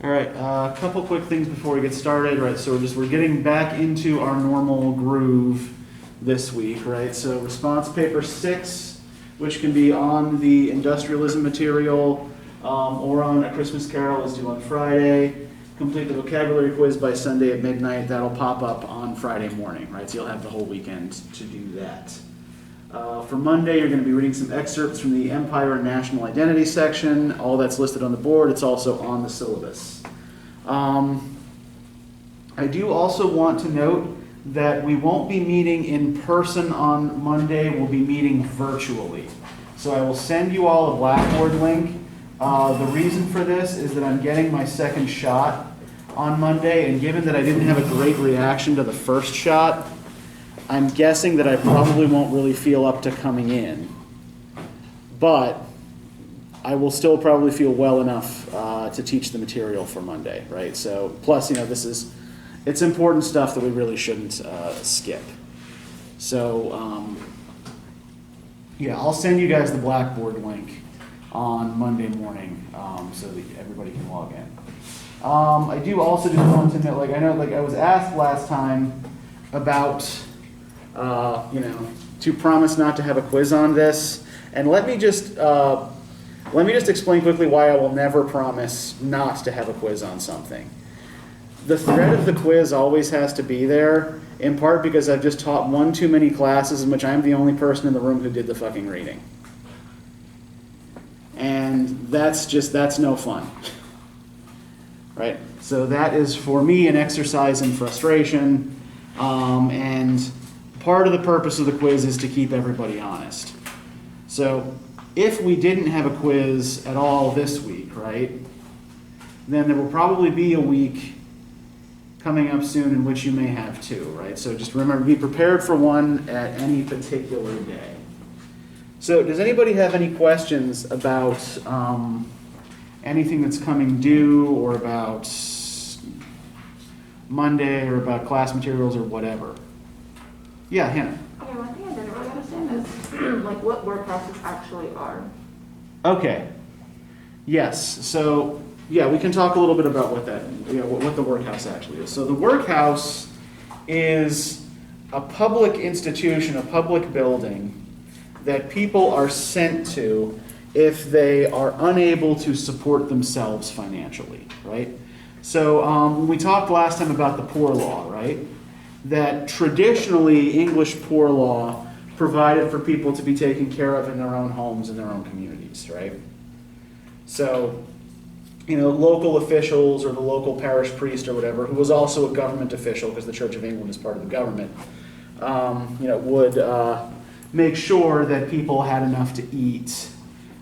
All right, a couple quick things before we get started. Right, so we're getting back into our normal groove this week, right? So response paper 6, which can be on the industrialism material or on A Christmas Carol, is due on Friday. Complete the vocabulary quiz by Sunday at midnight. That'll pop up on Friday morning, right? So you'll have the whole weekend to do that. For Monday, you're going to be reading some excerpts from the Empire and National Identity section. All that's listed on the board. It's also on the syllabus. I do also want to note that we won't be meeting in person on Monday. We'll be meeting virtually. So I will send you all a Blackboard link. The reason for this is that I'm getting my second shot on Monday, and given that I didn't have a great reaction to the first shot, I'm guessing that I probably won't really feel up to coming in. But I will still probably feel well enough to teach the material for Monday, right? So, plus, it's important stuff that we really shouldn't skip. So, I'll send you guys the Blackboard link on Monday morning so that everybody can log in. I do also just want to note, I know, I was asked last time about, to promise not to have a quiz on this, and let me just explain quickly why I will never promise not to have a quiz on something. The threat of the quiz always has to be there, in part because I've just taught one too many classes in which I'm the only person in the room who did the fucking reading. And that's no fun. Right? So that is, for me, an exercise in frustration, and part of the purpose of the quiz is to keep everybody honest. So if we didn't have a quiz at all this week, right, then there will probably be a week coming up soon in which you may have two, right? So just remember, be prepared for one at any particular day. So does anybody have any questions about anything that's coming due, or about Monday, or about class materials, or whatever? Yeah, Hannah. Yeah, one thing I didn't really understand is what workhouses actually are. Okay. Yes. So we can talk a little bit about what the workhouse actually is. So the workhouse is a public institution, a public building that people are sent to if they are unable to support themselves financially, right? So when we talked last time about the poor law, right, that traditionally English poor law provided for people to be taken care of in their own homes, in their own communities, right? So, local officials or the local parish priest or whatever, who was also a government official because the Church of England is part of the government, would make sure that people had enough to eat,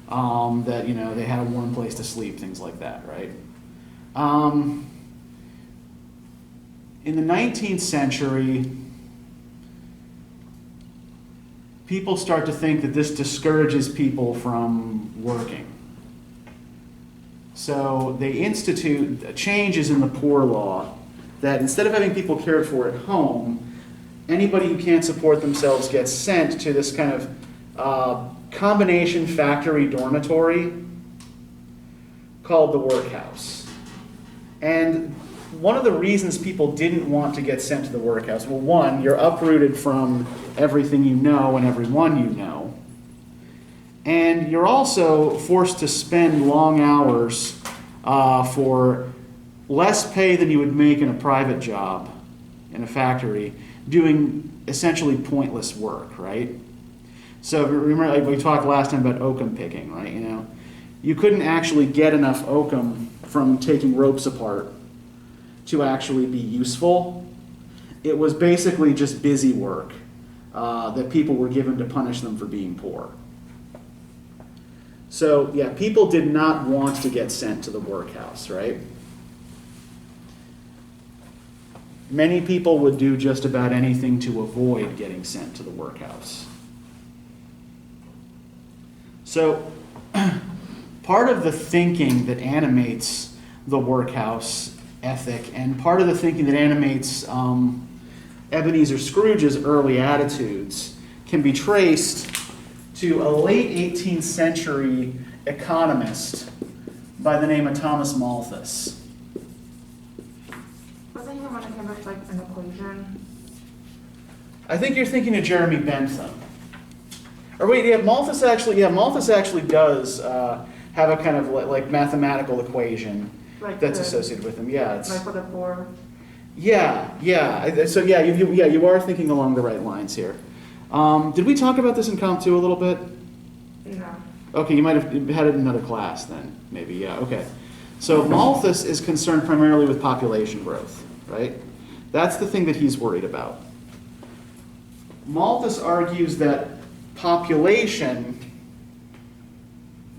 that they had a warm place to sleep, things like that, right? In the 19th century, people start to think that this discourages people from working. So they institute changes in the poor law that instead of having people cared for at home, anybody who can't support themselves gets sent to this kind of combination factory dormitory called the workhouse. And one of the reasons people didn't want to get sent to the workhouse, well, one, you're uprooted from everything you know and everyone you know. And you're also forced to spend long hours for less pay than you would make in a private job in a factory, doing essentially pointless work, right? So remember, we talked last time about oakum picking, right? You couldn't actually get enough oakum from taking ropes apart to actually be useful. It was basically just busy work that people were given to punish them for being poor. So, people did not want to get sent to the workhouse, right? Many people would do just about anything to avoid getting sent to the workhouse. So, part of the thinking that animates the workhouse ethic, and part of the thinking that animates Ebenezer Scrooge's early attitudes, can be traced to a late 18th century economist by the name of Thomas Malthus. thinking of any kind of like an equation. I think you're thinking of Jeremy Bentham. Or wait, yeah, Malthus actually does have a kind of like mathematical equation Like that's the- associated with him. Yeah, it's Like for the four. yeah. So yeah, you are thinking along the right lines here. Did we talk about this in Comp 2 a little bit? No. Okay, you might have had it in another class then, maybe, yeah, okay. So Malthus is concerned primarily with population growth, right? That's the thing that he's worried about. Malthus argues that population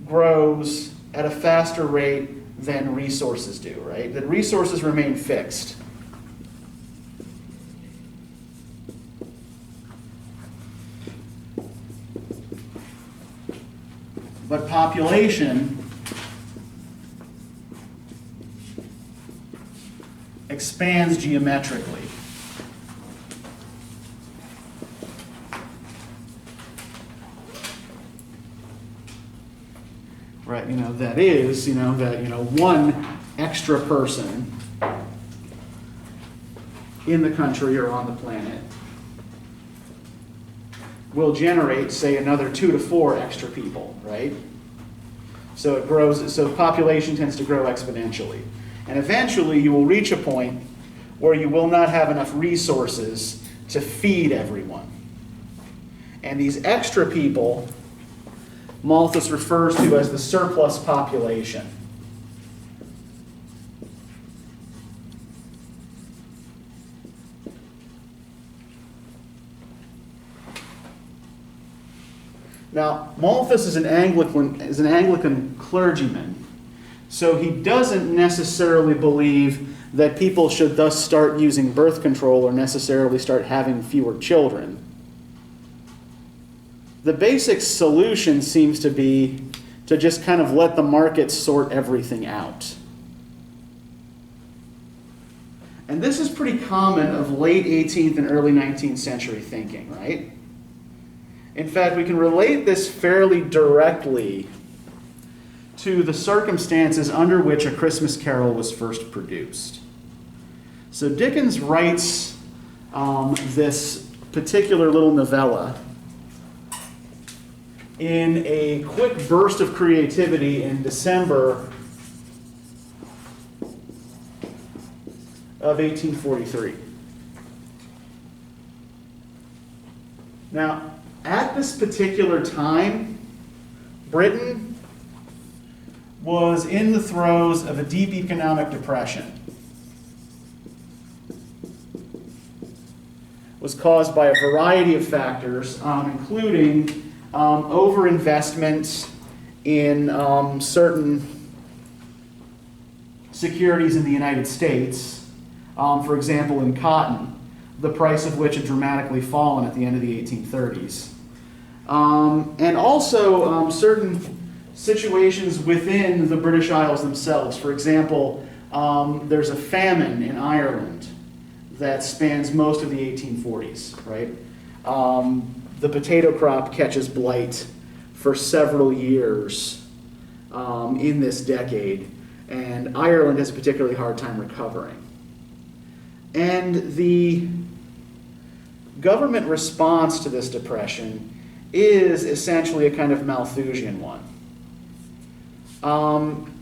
grows at a faster rate than resources do, right? That resources remain fixed. But population expands geometrically. Right, that is, one extra person in the country or on the planet will generate, say, another 2 to 4 extra people, right? So it grows, so population tends to grow exponentially. And eventually you will reach a point where you will not have enough resources to feed everyone. And these extra people, Malthus refers to as the surplus population. Now, Malthus is an Anglican clergyman, so he doesn't necessarily believe that people should thus start using birth control or necessarily start having fewer children. The basic solution seems to be to just kind of let the market sort everything out. And this is pretty common of late 18th and early 19th century thinking, right? In fact, we can relate this fairly directly to the circumstances under which A Christmas Carol was first produced. So Dickens writes this particular little novella in a quick burst of creativity in December of 1843. Now, at this particular time, Britain was in the throes of a deep economic depression. It was caused by a variety of factors, including overinvestment in certain securities in the United States, for example, in cotton, the price of which had dramatically fallen at the end of the 1830s. And also certain situations within the British Isles themselves. For example, there's a famine in Ireland that spans most of the 1840s, right? The potato crop catches blight for several years in this decade, and Ireland has a particularly hard time recovering. And the government response to this depression is essentially a kind of Malthusian one.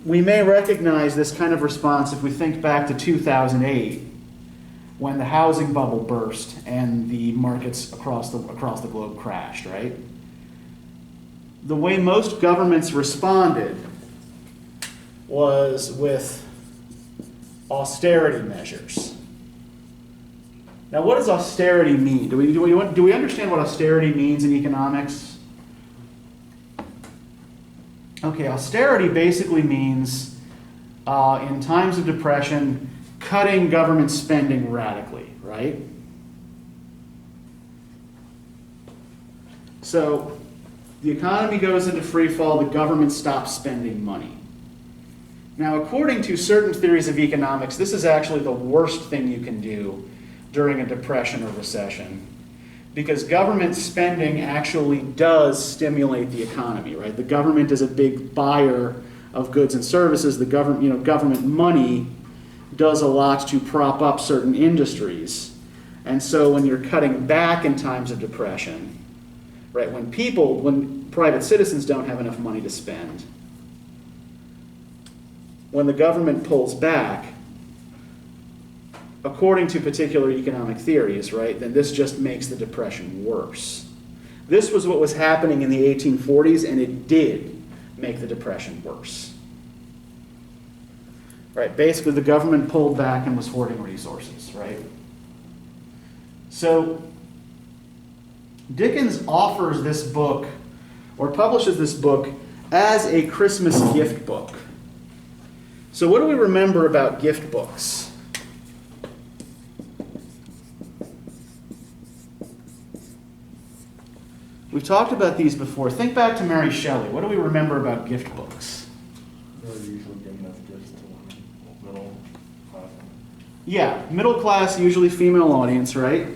We may recognize this kind of response if we think back to 2008, when the housing bubble burst and the markets across the globe crashed, right? The way most governments responded was with austerity measures. Now, what does austerity mean? Do we understand what austerity means in economics? Okay, austerity basically means, in times of depression, cutting government spending radically, right? So, the economy goes into free fall, the government stops spending money. Now, according to certain theories of economics, this is actually the worst thing you can do during a depression or recession, because government spending actually does stimulate the economy, right? The government is a big buyer of goods and services. The government money does a lot to prop up certain industries. And so when you're cutting back in times of depression, right, when private citizens don't have enough money to spend, when the government pulls back, according to particular economic theories, right, then this just makes the depression worse. This was what was happening in the 1840s, and it did make the depression worse. Right, basically the government pulled back and was hoarding resources, right? So Dickens offers this book, or publishes this book, as a Christmas gift book. So what do we remember about gift books? We've talked about these before. Think back to Mary Shelley. What do we remember about gift books? They're usually giving us gifts to middle class. Yeah, middle class, usually female audience, right?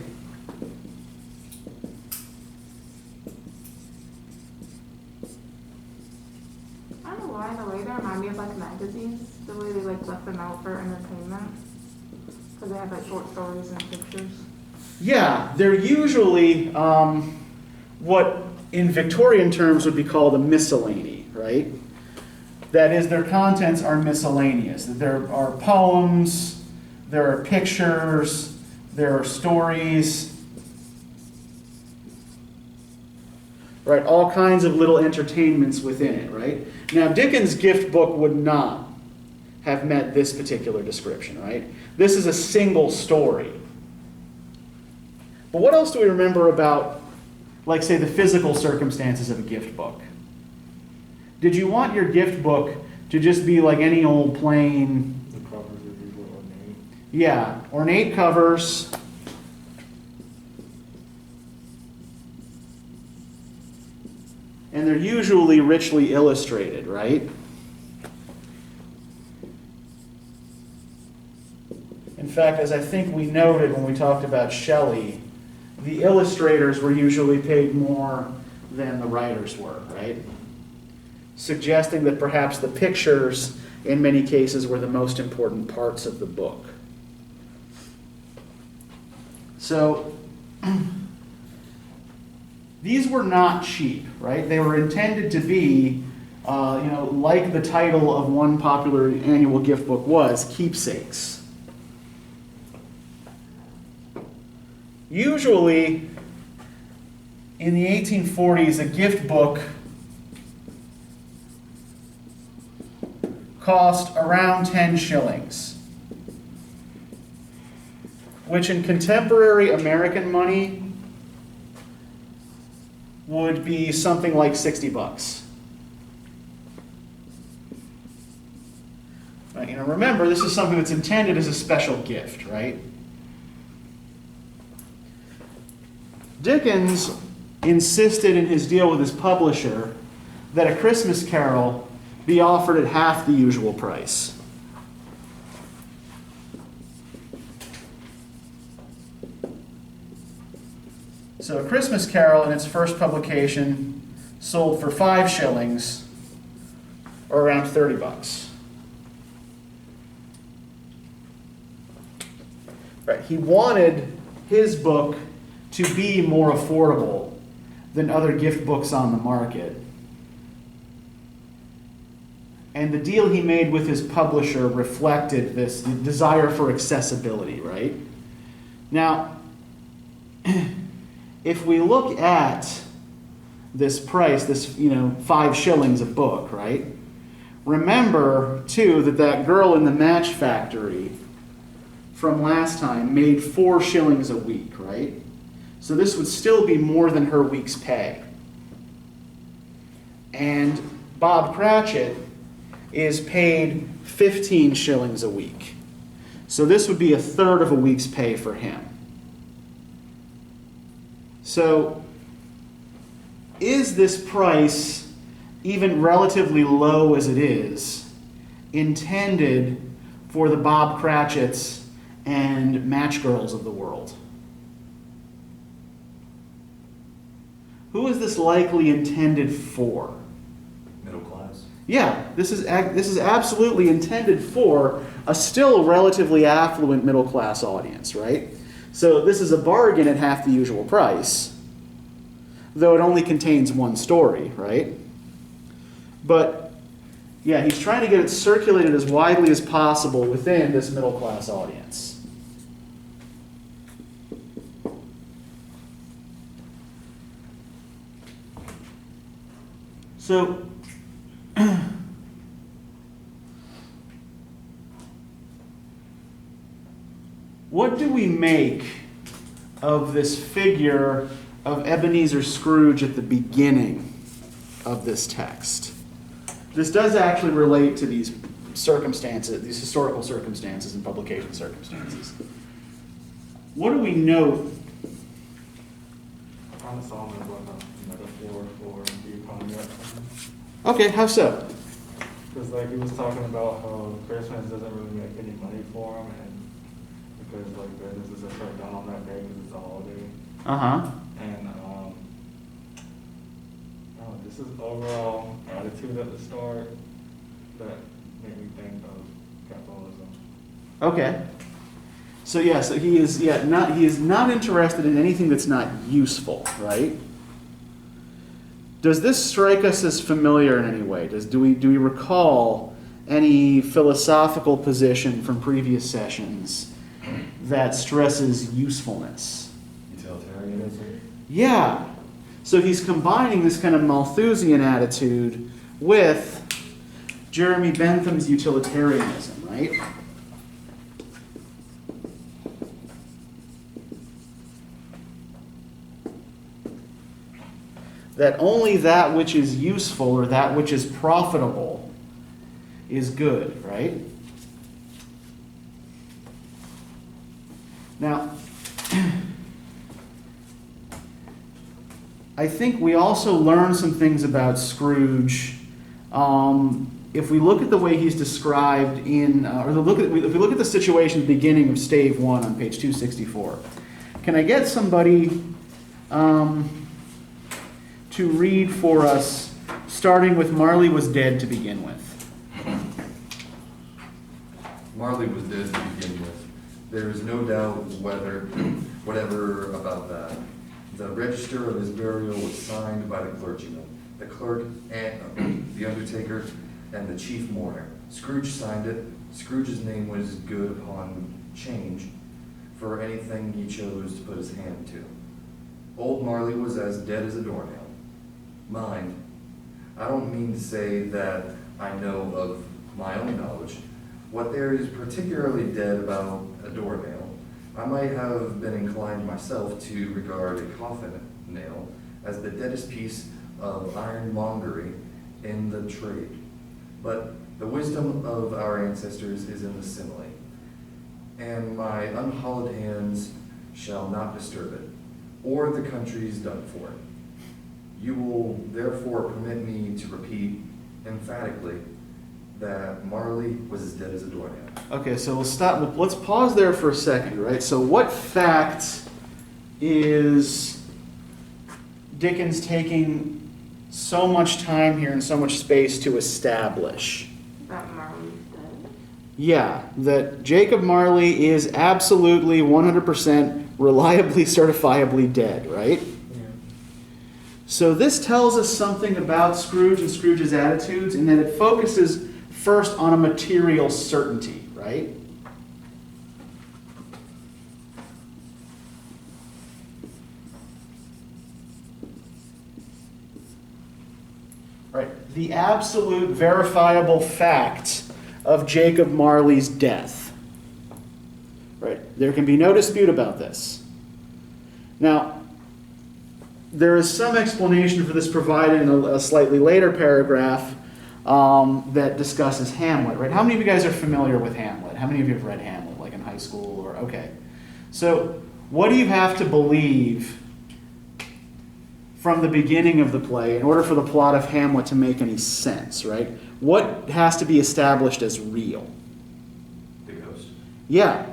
I don't know why, in a way, they remind me of like magazines, the way they like left them out for entertainment. Because they have like short stories and pictures. Yeah, they're usually what in Victorian terms would be called a miscellany, right? That is, their contents are miscellaneous. There are poems, there are pictures, there are stories, right? All kinds of little entertainments within it, right? Now, Dickens' gift book would not have met this particular description, right? This is a single story. But what else do we remember about, like, say, the physical circumstances of a gift book? Did you want your gift book to just be like any old plain... The covers are usually ornate. Yeah, ornate covers. And they're usually richly illustrated, right? In fact, as I think we noted when we talked about Shelley, the illustrators were usually paid more than the writers were, right? Suggesting that perhaps the pictures, in many cases, were the most important parts of the book. So, these were not cheap, right? They were intended to be, like the title of one popular annual gift book was, keepsakes. Usually, in the 1840s, a gift book cost around 10 shillings, which in contemporary American money would be something like 60 bucks. Right, remember, this is something that's intended as a special gift, right? Dickens insisted in his deal with his publisher that A Christmas Carol be offered at half the usual price. So A Christmas Carol, in its first publication, sold for 5 shillings, or around 30 bucks. Right, he wanted his book to be more affordable than other gift books on the market. And the deal he made with his publisher reflected this desire for accessibility, right? Now, if we look at this price, this 5 shillings a book, right? Remember, too, that girl in the match factory from last time made 4 shillings a week, right? So this would still be more than her week's pay. And Bob Cratchit is paid 15 shillings a week. So this would be a third of a week's pay for him. So is this price, even relatively low as it is, intended for the Bob Cratchits and Match Girls of the world? Who is this likely intended for? Middle class. Yeah, this is absolutely intended for a still relatively affluent middle class audience, right? So this is a bargain at half the usual price, though it only contains one story, right? But yeah, he's trying to get it circulated as widely as possible within this middle class audience. So what do we make of this figure of Ebenezer Scrooge at the beginning of this text? This does actually relate to these circumstances, these historical circumstances and publication circumstances. What do we note? I kind of saw him as like a metaphor for the economy at times. Okay, how so? Because like he was talking about how Christmas doesn't really make any money for him, and because like businesses are shut down on that day because it's a holiday. Uh-huh. And this is overall attitude at the start that made me think of capitalism. Okay. So yeah, so he is not interested in anything that's not useful, right? Does this strike us as familiar in any way? Do we recall any philosophical position from previous sessions that stresses usefulness? Utilitarianism? Yeah. So he's combining this kind of Malthusian attitude with Jeremy Bentham's utilitarianism, right? That only that which is useful or that which is profitable is good, right? Now, I think we also learn some things about Scrooge if we look at the way he's described in, if we look at the situation at the beginning of Stave 1 on page 264. Can I get somebody to read for us, starting with Marley was dead to begin with? Marley was dead to begin with. There is no doubt whatever about that. The register of his burial was signed by the clergyman, the clerk, and the undertaker, and the chief mourner. Scrooge signed it. Scrooge's name was good upon change for anything he chose to put his hand to. Old Marley was as dead as a doornail. Mind, I don't mean to say that I know of my own knowledge. What there is particularly dead about a doornail, I might have been inclined myself to regard a coffin nail as the deadest piece of ironmongery in the trade. But the wisdom of our ancestors is in the simile, and my unhallowed hands shall not disturb it, or the country's done for it. You will therefore permit me to repeat emphatically that Marley was as dead as a doornail. Okay, so we'll stop. Let's pause there for a second, right? So what fact is Dickens taking so much time here and so much space to establish? That Marley's dead. Yeah, that Jacob Marley is absolutely 100% reliably, certifiably dead, right? Yeah. So this tells us something about Scrooge and Scrooge's attitudes in that it focuses first on a material certainty, right? Right. The absolute verifiable fact of Jacob Marley's death. Right. There can be no dispute about this. Now, there is some explanation for this provided in a slightly later paragraph that discusses Hamlet, right? How many of you guys are familiar with Hamlet? How many of you have read Hamlet, like in high school or, okay. So, what do you have to believe from the beginning of the play in order for the plot of Hamlet to make any sense, right? What has to be established as real? The ghost. Yeah.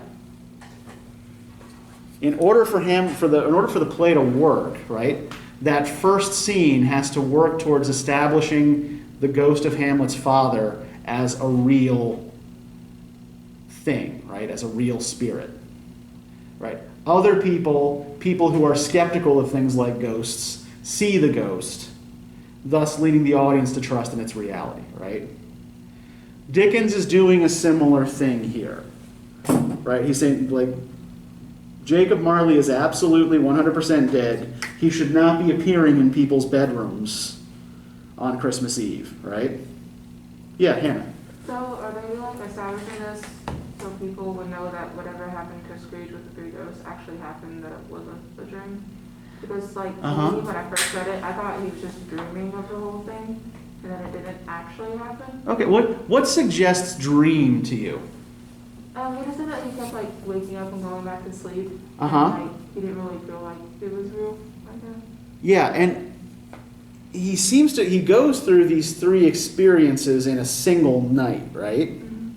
In order for the play to work, right, that first scene has to work towards establishing the ghost of Hamlet's father as a real thing, right? As a real spirit, right? Other people who are skeptical of things like ghosts, see the ghost, thus leading the audience to trust in its reality, right? Dickens is doing a similar thing here, right? He's saying, like, Jacob Marley is absolutely 100% dead. He should not be appearing in people's bedrooms on Christmas Eve, right? Yeah, Hannah. So are they like establishing this so people would know that whatever happened to Scrooge with the three ghosts actually happened, that it wasn't a dream? Because like to me, when I first read it, I thought he was just dreaming of the whole thing, and then it didn't actually happen. Okay, what suggests dream to you? He just said that he kept like waking up and going back to sleep. Uh-huh. And, like, he didn't really feel like it was real, I guess. Yeah, and he goes through these three experiences in a single night, right? Mm-hmm.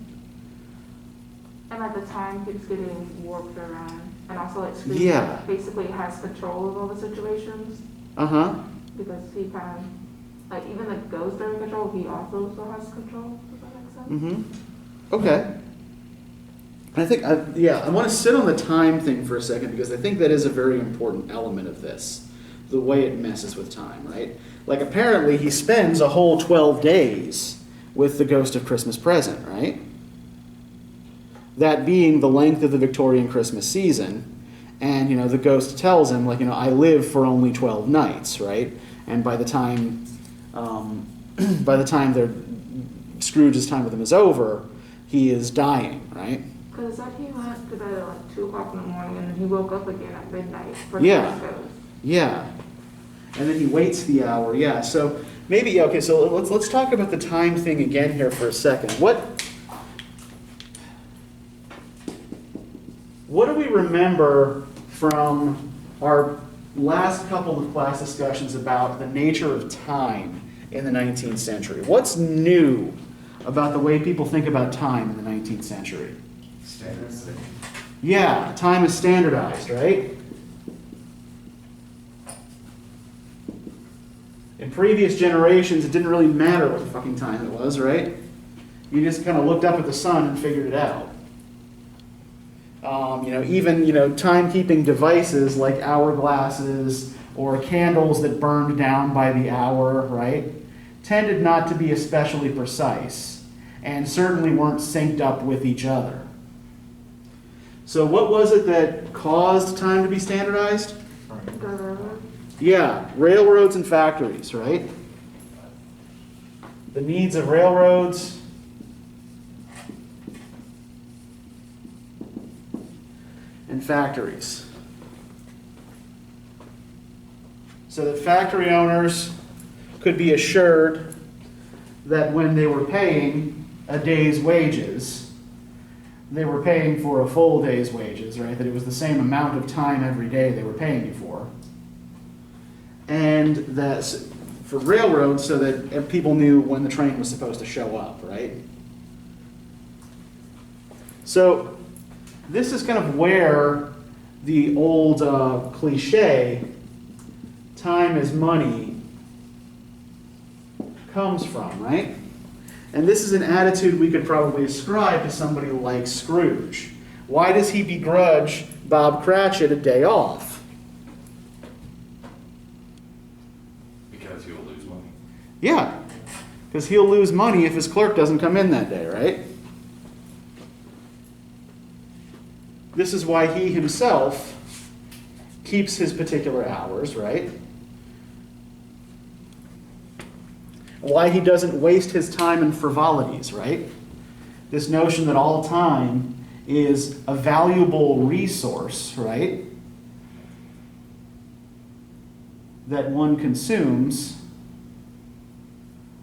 And like the time keeps getting warped around. And also like Scrooge basically has control of all the situations. Uh-huh. Because he kind of, like even the ghosts are in control, he also still has control. Does that make sense? Mm-hmm. Okay. I think, I want to sit on the time thing for a second because I think that is a very important element of this, the way it messes with time, right? Like apparently he spends a whole 12 days with the ghost of Christmas Present, right? That being the length of the Victorian Christmas season, and the ghost tells him, like, I live for only 12 nights, right? And by the time Scrooge's time with him is over, he is dying, right? Because like he went to bed at like 2 o'clock in the morning and then he woke up again at midnight for Yeah. the ghost. Yeah. And then he waits the hour, yeah. So maybe, okay, so let's talk about the time thing again here for a second. What do we remember from our last couple of class discussions about the nature of time in the 19th century? What's new about the way people think about time in the 19th century? Standard. Yeah, time is standardized, right? In previous generations, it didn't really matter what the fucking time it was, right? You just kind of looked up at the sun and figured it out. Even timekeeping devices like hourglasses or candles that burned down by the hour, right, tended not to be especially precise and certainly weren't synced up with each other. So what was it that caused time to be standardized? Yeah, railroads and factories, right? The needs of railroads and factories. So that factory owners could be assured that when they were paying a day's wages, they were paying for a full day's wages, right? That it was the same amount of time every day they were paying you for. And that's for railroads so that people knew when the train was supposed to show up, right? So this is kind of where the old cliche, time is money, comes from, right? And this is an attitude we could probably ascribe to somebody like Scrooge. Why does he begrudge Bob Cratchit a day off? Because he'll lose money. Yeah, because he'll lose money if his clerk doesn't come in that day, right? This is why he himself keeps his particular hours, right? Why he doesn't waste his time in frivolities, right? This notion that all time is a valuable resource, right? That one consumes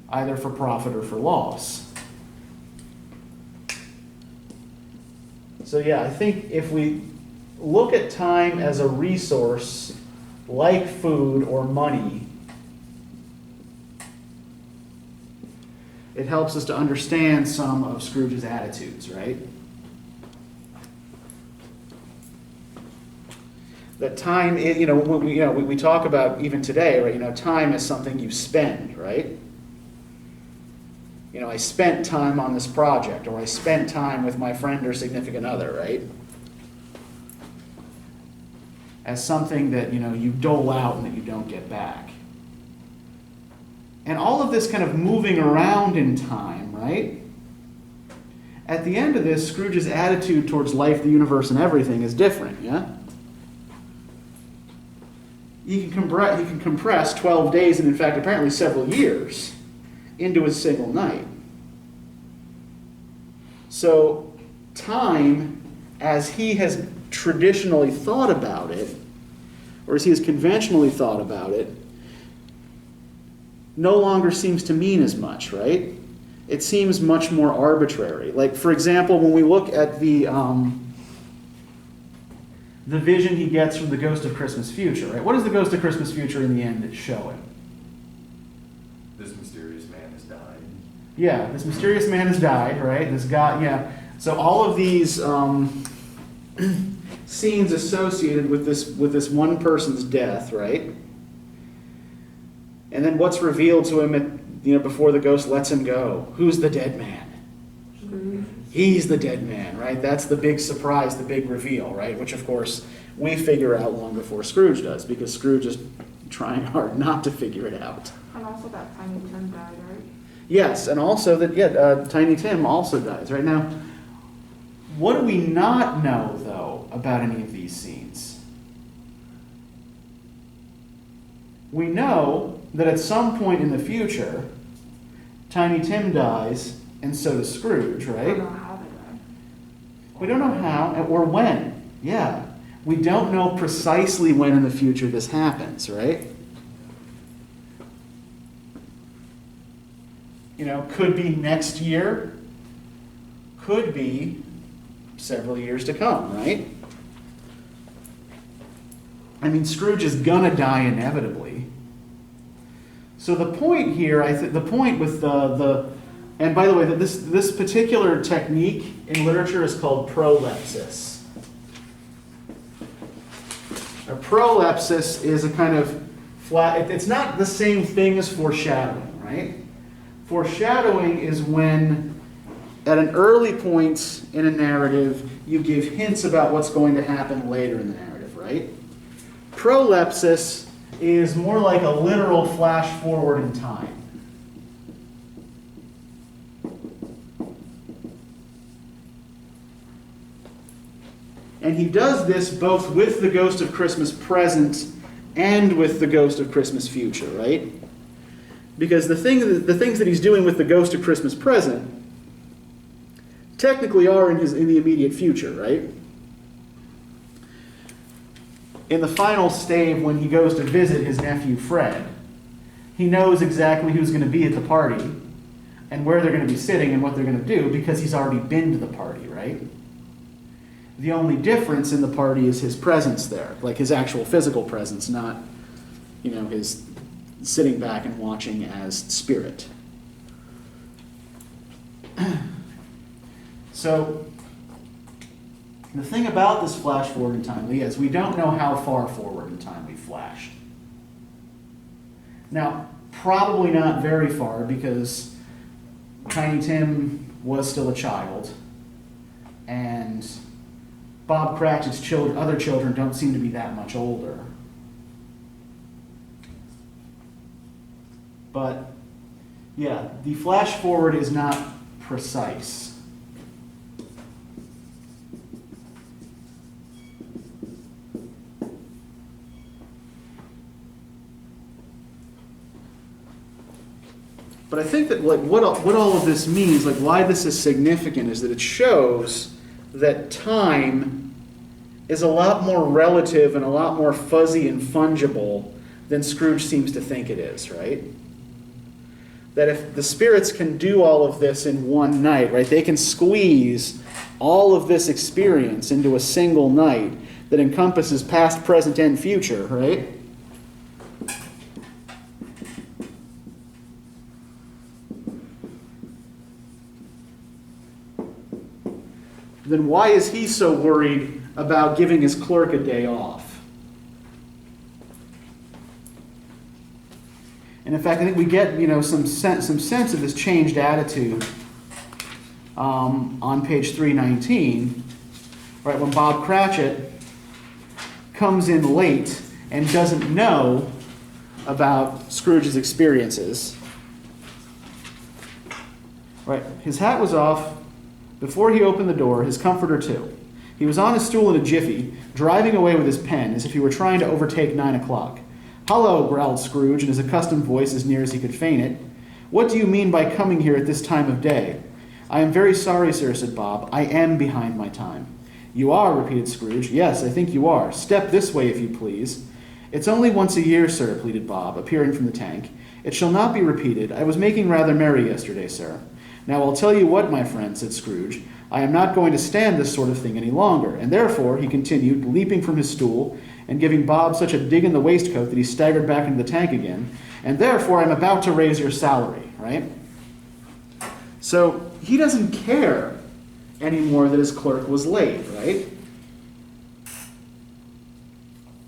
either for profit or for loss. So yeah, I think if we look at time as a resource like food or money, it helps us to understand some of Scrooge's attitudes, right? That time, we talk about even today, right? Time is something you spend, right? I spent time on this project, or I spent time with my friend or significant other, right? As something that, you dole out and that you don't get back. And all of this kind of moving around in time, right? At the end of this, Scrooge's attitude towards life, the universe, and everything is different, yeah? He can compress 12 days, and in fact, apparently several years, into a single night. So, time, as he has traditionally thought about it, or as he has conventionally thought about it, no longer seems to mean as much, right? It seems much more arbitrary. Like, for example, when we look at the vision he gets from the Ghost of Christmas Future, right? What does the Ghost of Christmas Future in the end show him? This mysterious man has died. Yeah, this mysterious man has died, right? This guy, yeah. So all of these scenes associated with this one person's death, right? And then what's revealed to him before the ghost lets him go? Who's the dead man? Scrooge. He's the dead man, right? That's the big surprise, the big reveal, right? Which, of course, we figure out long before Scrooge does, because Scrooge is trying hard not to figure it out. And also that Tiny Tim died, right? Yes, and also that, Tiny Tim also dies, right? Now, what do we not know, though, about any of these scenes? We know that at some point in the future, Tiny Tim dies, and so does Scrooge, I right? don't know how they died. We don't know how or when. Yeah. We don't know precisely when in the future this happens, right? Could be next year. Could be several years to come, right? I mean, Scrooge is gonna die inevitably. So the point here, the point with and by the way, this particular technique in literature is called prolepsis. A prolepsis is a kind of flat. It's not the same thing as foreshadowing, right? Foreshadowing is when, at an early point in a narrative, you give hints about what's going to happen later in the narrative, right? Prolepsis is more like a literal flash forward in time. And he does this both with the Ghost of Christmas Present and with the Ghost of Christmas Future, right? Because the things that he's doing with the Ghost of Christmas Present technically are in the immediate future, right? In the final stave, when he goes to visit his nephew Fred, he knows exactly who's going to be at the party and where they're going to be sitting and what they're going to do because he's already been to the party, right? The only difference in the party is his presence there, like his actual physical presence, not, his sitting back and watching as spirit. So, the thing about this flash forward in time, Lee, is we don't know how far forward in time we flashed. Now, probably not very far because Tiny Tim was still a child, and Bob Cratchit's other children don't seem to be that much older. But, yeah, the flash forward is not precise. But I think that what all of this means, why this is significant, is that it shows that time is a lot more relative and a lot more fuzzy and fungible than Scrooge seems to think it is, right? That if the spirits can do all of this in one night, right, they can squeeze all of this experience into a single night that encompasses past, present, and future, right? Then why is he so worried about giving his clerk a day off? And in fact, I think we get, some sense of this changed attitude on page 319, right, when Bob Cratchit comes in late and doesn't know about Scrooge's experiences. Right, his hat was off before he opened the door, his comforter too. He was on his stool in a jiffy, driving away with his pen as if he were trying to overtake 9 o'clock. "Hullo," growled Scrooge in his accustomed voice as near as he could feign it. "What do you mean by coming here at this time of day?" "I am very sorry, sir," said Bob. "I am behind my time." "You are," repeated Scrooge. "Yes, I think you are. Step this way, if you please." "It's only once a year, sir," pleaded Bob, appearing from the tank. "It shall not be repeated. I was making rather merry yesterday, sir." "Now I'll tell you what, my friend," said Scrooge. "I am not going to stand this sort of thing any longer, and therefore," he continued, leaping from his stool and giving Bob such a dig in the waistcoat that he staggered back into the tank again, "and therefore I'm about to raise your salary," right? So he doesn't care anymore that his clerk was late, right?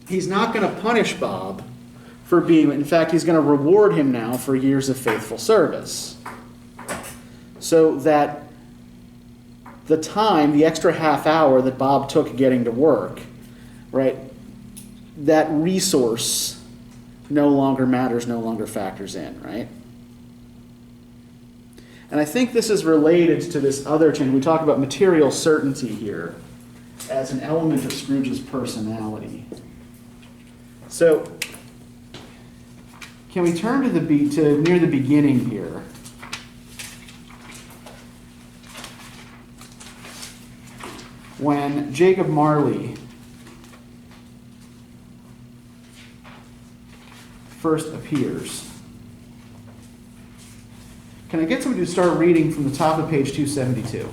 He's not going to punish Bob for being, in fact, he's going to reward him now for years of faithful service. So that the time, the extra half hour that Bob took getting to work, right, that resource no longer matters, no longer factors in, right? And I think this is related to this other change. We talk about material certainty here as an element of Scrooge's personality. So, can we turn to near the beginning here? When Jacob Marley first appears. Can I get somebody to start reading from the top of page 272?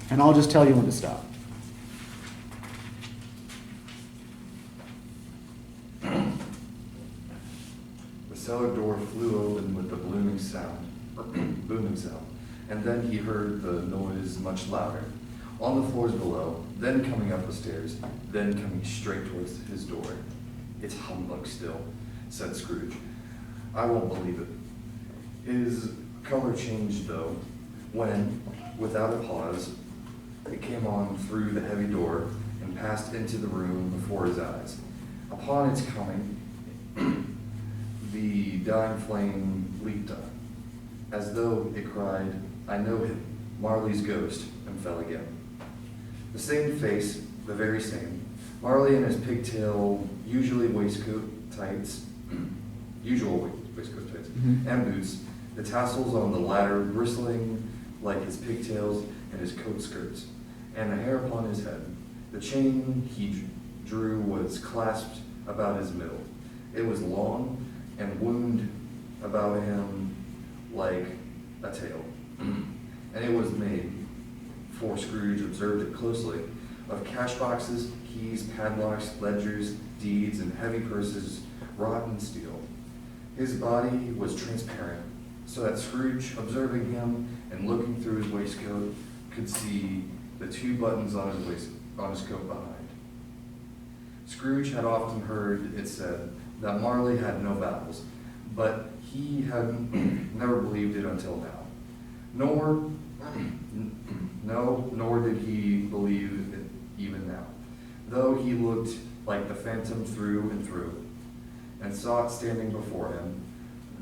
And I'll just tell you when to stop. The cellar door flew open with a booming sound, and then he heard the noise much louder, on the floors below, then coming up the stairs, then coming straight towards his door. "It's humbug still," said Scrooge. "I won't believe it." His color changed, though, when, without a pause, it came on through the heavy door and passed into the room before his eyes. Upon its coming, the dying flame leaped up, as though it cried, "I know him, Marley's ghost," and fell again. The same face, the very same. Marley in his pigtail, usual waistcoat tights, and boots, the tassels on the latter bristling like his pigtails and his coat skirts, and the hair upon his head. The chain he drew was clasped about his middle. It was long and wound about him like a tail, and it was made, for Scrooge observed it closely, of cash boxes, keys, padlocks, ledgers, deeds, and heavy purses wrought in steel. His body was transparent, so that Scrooge, observing him and looking through his waistcoat, could see the 2 buttons on his coat behind. Scrooge had often heard it said that Marley had no bowels, but he had never believed it until now. Nor did he believe it even now, though he looked like the phantom through and through, and saw it standing before him,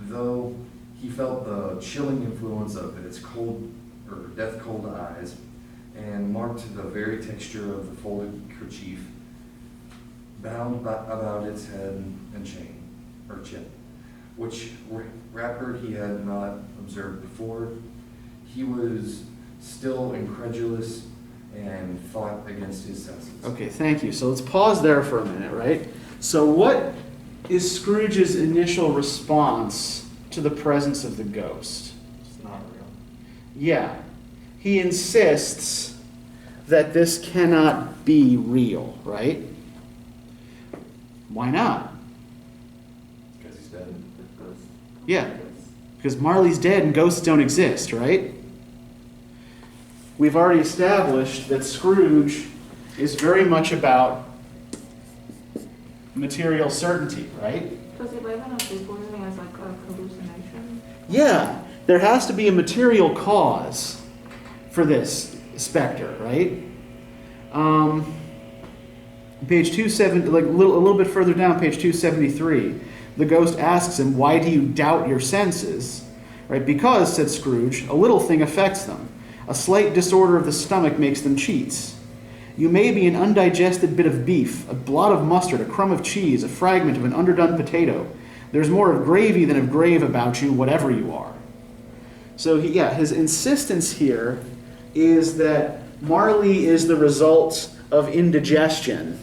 though he felt the chilling influence of its cold or death-cold eyes, and marked the very texture of the folded kerchief bound about its head and chin, which wrapper he had not observed before. He was still incredulous and fought against his senses. Okay, thank you. So let's pause there for a minute, right? So what is Scrooge's initial response to the presence of the ghost? It's not real. Yeah. He insists that this cannot be real, right? Why not? Because he's dead. Yeah. Because Marley's dead and ghosts don't exist, right? We've already established that Scrooge is very much about material certainty, right? Does he live in a people living as like a hallucination? Yeah, there has to be a material cause for this specter, right? Page 270, like a little bit further down, page 273, the ghost asks him, "Why do you doubt your senses?" Right? "Because," said Scrooge, "a little thing affects them. A slight disorder of the stomach makes them cheats. You may be an undigested bit of beef, a blot of mustard, a crumb of cheese, a fragment of an underdone potato. There's more of gravy than of grave about you, whatever you are." So his insistence here is that Marley is the result of indigestion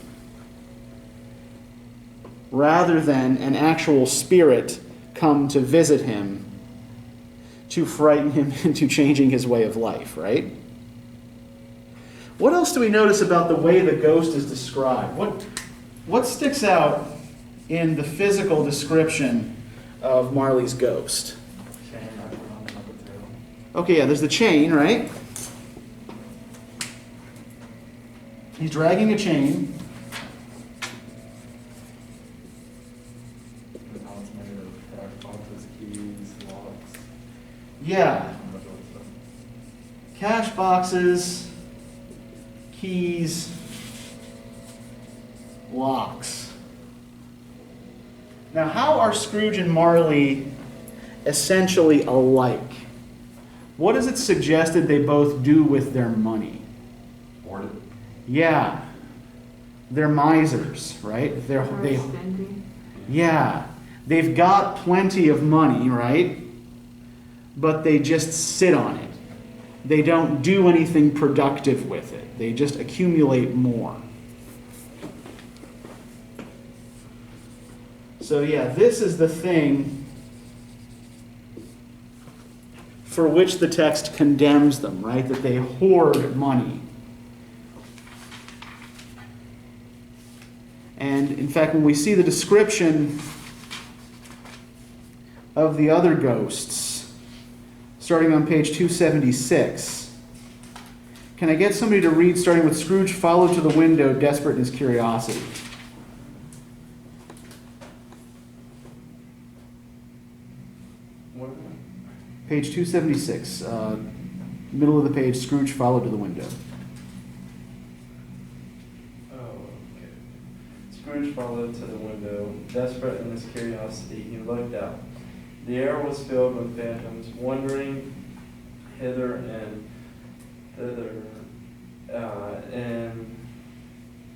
rather than an actual spirit come to visit him to frighten him into changing his way of life, right? What else do we notice about the way the ghost is described? What sticks out in the physical description of Marley's ghost? Chain wrapped around him like a tail. Okay, yeah, there's the chain, right? He's dragging a chain. And now it's made of cash boxes, keys, locks, Yeah, and that sort of stuff. cash boxes, keys, locks. Now, how are Scrooge and Marley essentially alike? What is it suggested they both do with their money? Hoard it. Yeah, they're misers, right? Or stingy? Yeah, they've got plenty of money, right? But they just sit on it. They don't do anything productive with it. They just accumulate more. So yeah, this is the thing for which the text condemns them, right? That they hoard money. And in fact, when we see the description of the other ghosts, starting on page 276, can I get somebody to read, starting with Scrooge followed to the window, desperate in his curiosity? What? Page 276, middle of the page, Scrooge followed to the window. Oh, okay. Scrooge followed to the window. Desperate in his curiosity, he looked out. The air was filled with phantoms, wandering hither and thither in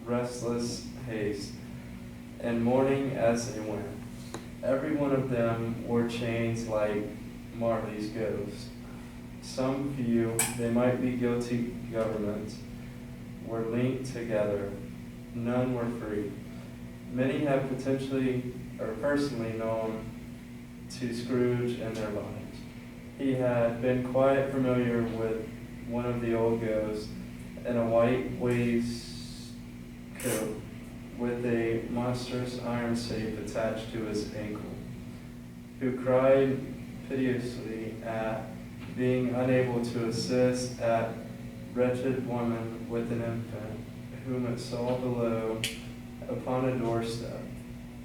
restless haste, and mourning as they went. Every one of them wore chains like Marley's ghost. Some few, they might be guilty governments, were linked together. None were free. Many have potentially or personally known to Scrooge and their lives. He had been quite familiar with one of the old ghosts in a white waistcoat with a monstrous iron safe attached to his ankle, who cried piteously at being unable to assist a wretched woman with an infant, whom it saw below upon a doorstep.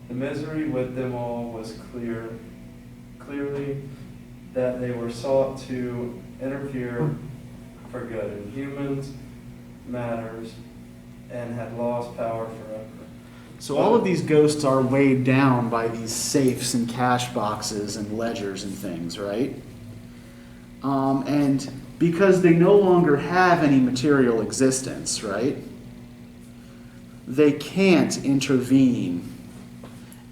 The misery with them all was clearly that they were sought to interfere for good in human matters and had lost power forever. So all of these ghosts are weighed down by these safes and cash boxes and ledgers and things, right? And because they no longer have any material existence, right? They can't intervene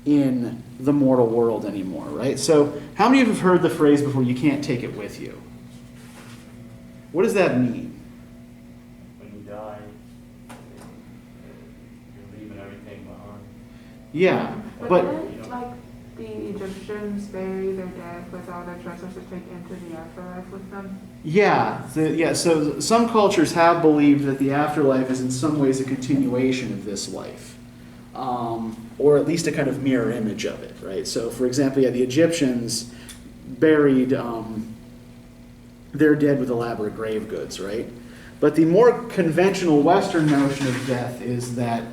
in the mortal world anymore, right? So how many of you have heard the phrase before, "you can't take it with you"? What does that mean? When you die, you're leaving everything behind. Yeah, But but didn't, like, the Egyptians bury their dead with all their treasures to take into the afterlife with them? so some cultures have believed that the afterlife is in some ways a continuation of this life, or at least a kind of mirror image of it, right? So, for example, the Egyptians buried their dead with elaborate grave goods, right? But the more conventional Western notion of death is that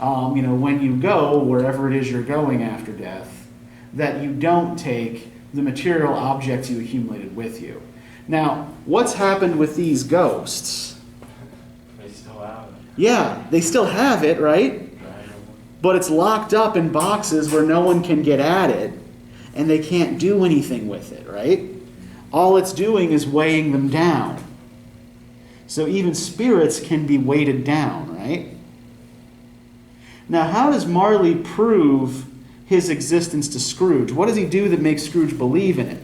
when you go wherever it is you're going after death, that you don't take the material objects you accumulated with you. Now, what's happened with these ghosts? They still have it. Yeah, they still have it, right? But it's locked up in boxes where no one can get at it, and they can't do anything with it, right? All it's doing is weighing them down. So even spirits can be weighted down, right? Now, how does Marley prove his existence to Scrooge? What does he do that makes Scrooge believe in it?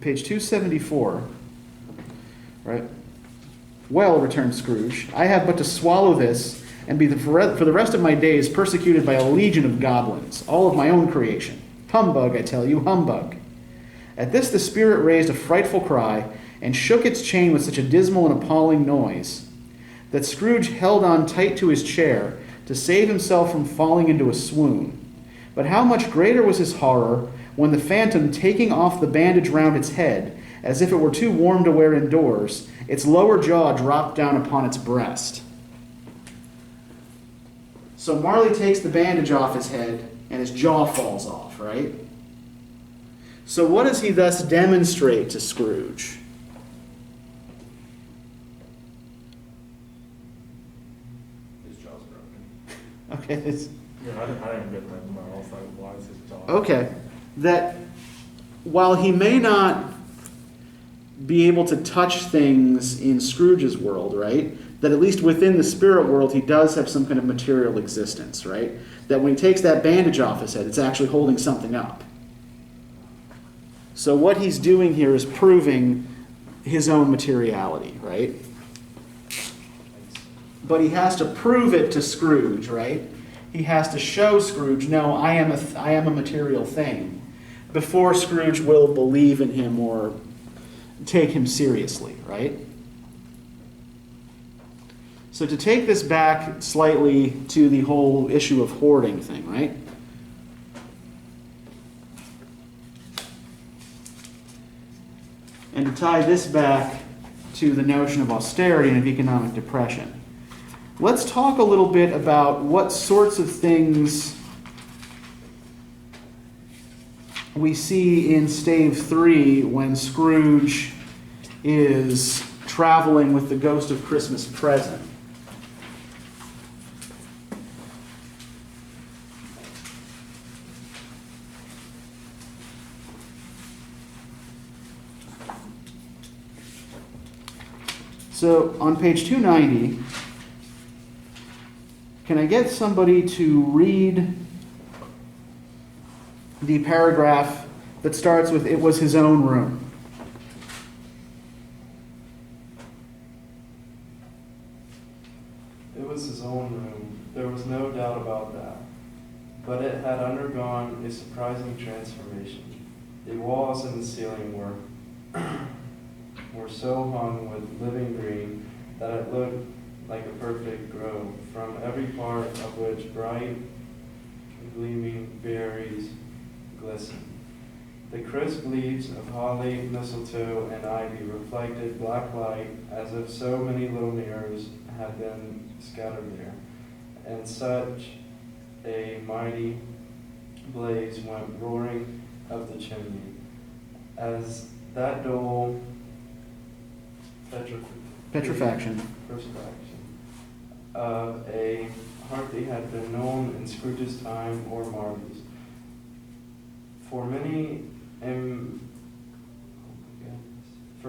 Page 274, right? Well, returned Scrooge, I have but to swallow this and be for the rest of my days persecuted by a legion of goblins, all of my own creation. Humbug, I tell you, humbug. At this the spirit raised a frightful cry and shook its chain with such a dismal and appalling noise that Scrooge held on tight to his chair to save himself from falling into a swoon. But how much greater was his horror when the phantom, taking off the bandage round its head, as if it were too warm to wear indoors, its lower jaw dropped down upon its breast. So Marley takes the bandage off his head, and his jaw falls off, right? So what does he thus demonstrate to Scrooge? His jaw's broken. Okay, Yeah, I didn't get that. I was like, why is his jaw? okay. That while he may not be able to touch things in Scrooge's world, right? That at least within the spirit world, he does have some kind of material existence, right? That when he takes that bandage off his head, it's actually holding something up. So what he's doing here is proving his own materiality, right? But he has to prove it to Scrooge, right? He has to show Scrooge, no, I am a material thing, before Scrooge will believe in him or take him seriously, right? So to take this back slightly to the whole issue of hoarding thing, right? And to tie this back to the notion of austerity and of economic depression. Let's talk a little bit about what sorts of things we see in stave 3 when Scrooge is traveling with the ghost of Christmas present. So on page 290, can I get somebody to read the paragraph that starts with, "It was his own room"? It was his own room, there was no doubt about that. But it had undergone a surprising transformation. The walls and the ceiling were so hung with living green that it looked like a perfect grove, from every part of which bright, gleaming berries glistened. The crisp leaves of holly, mistletoe, and ivy reflected black light as if so many little mirrors had been scattered there, and such a mighty blaze went roaring up the chimney, as that dull Petrifaction of a hardly had been known in Scrooge's time or Marley's. For many and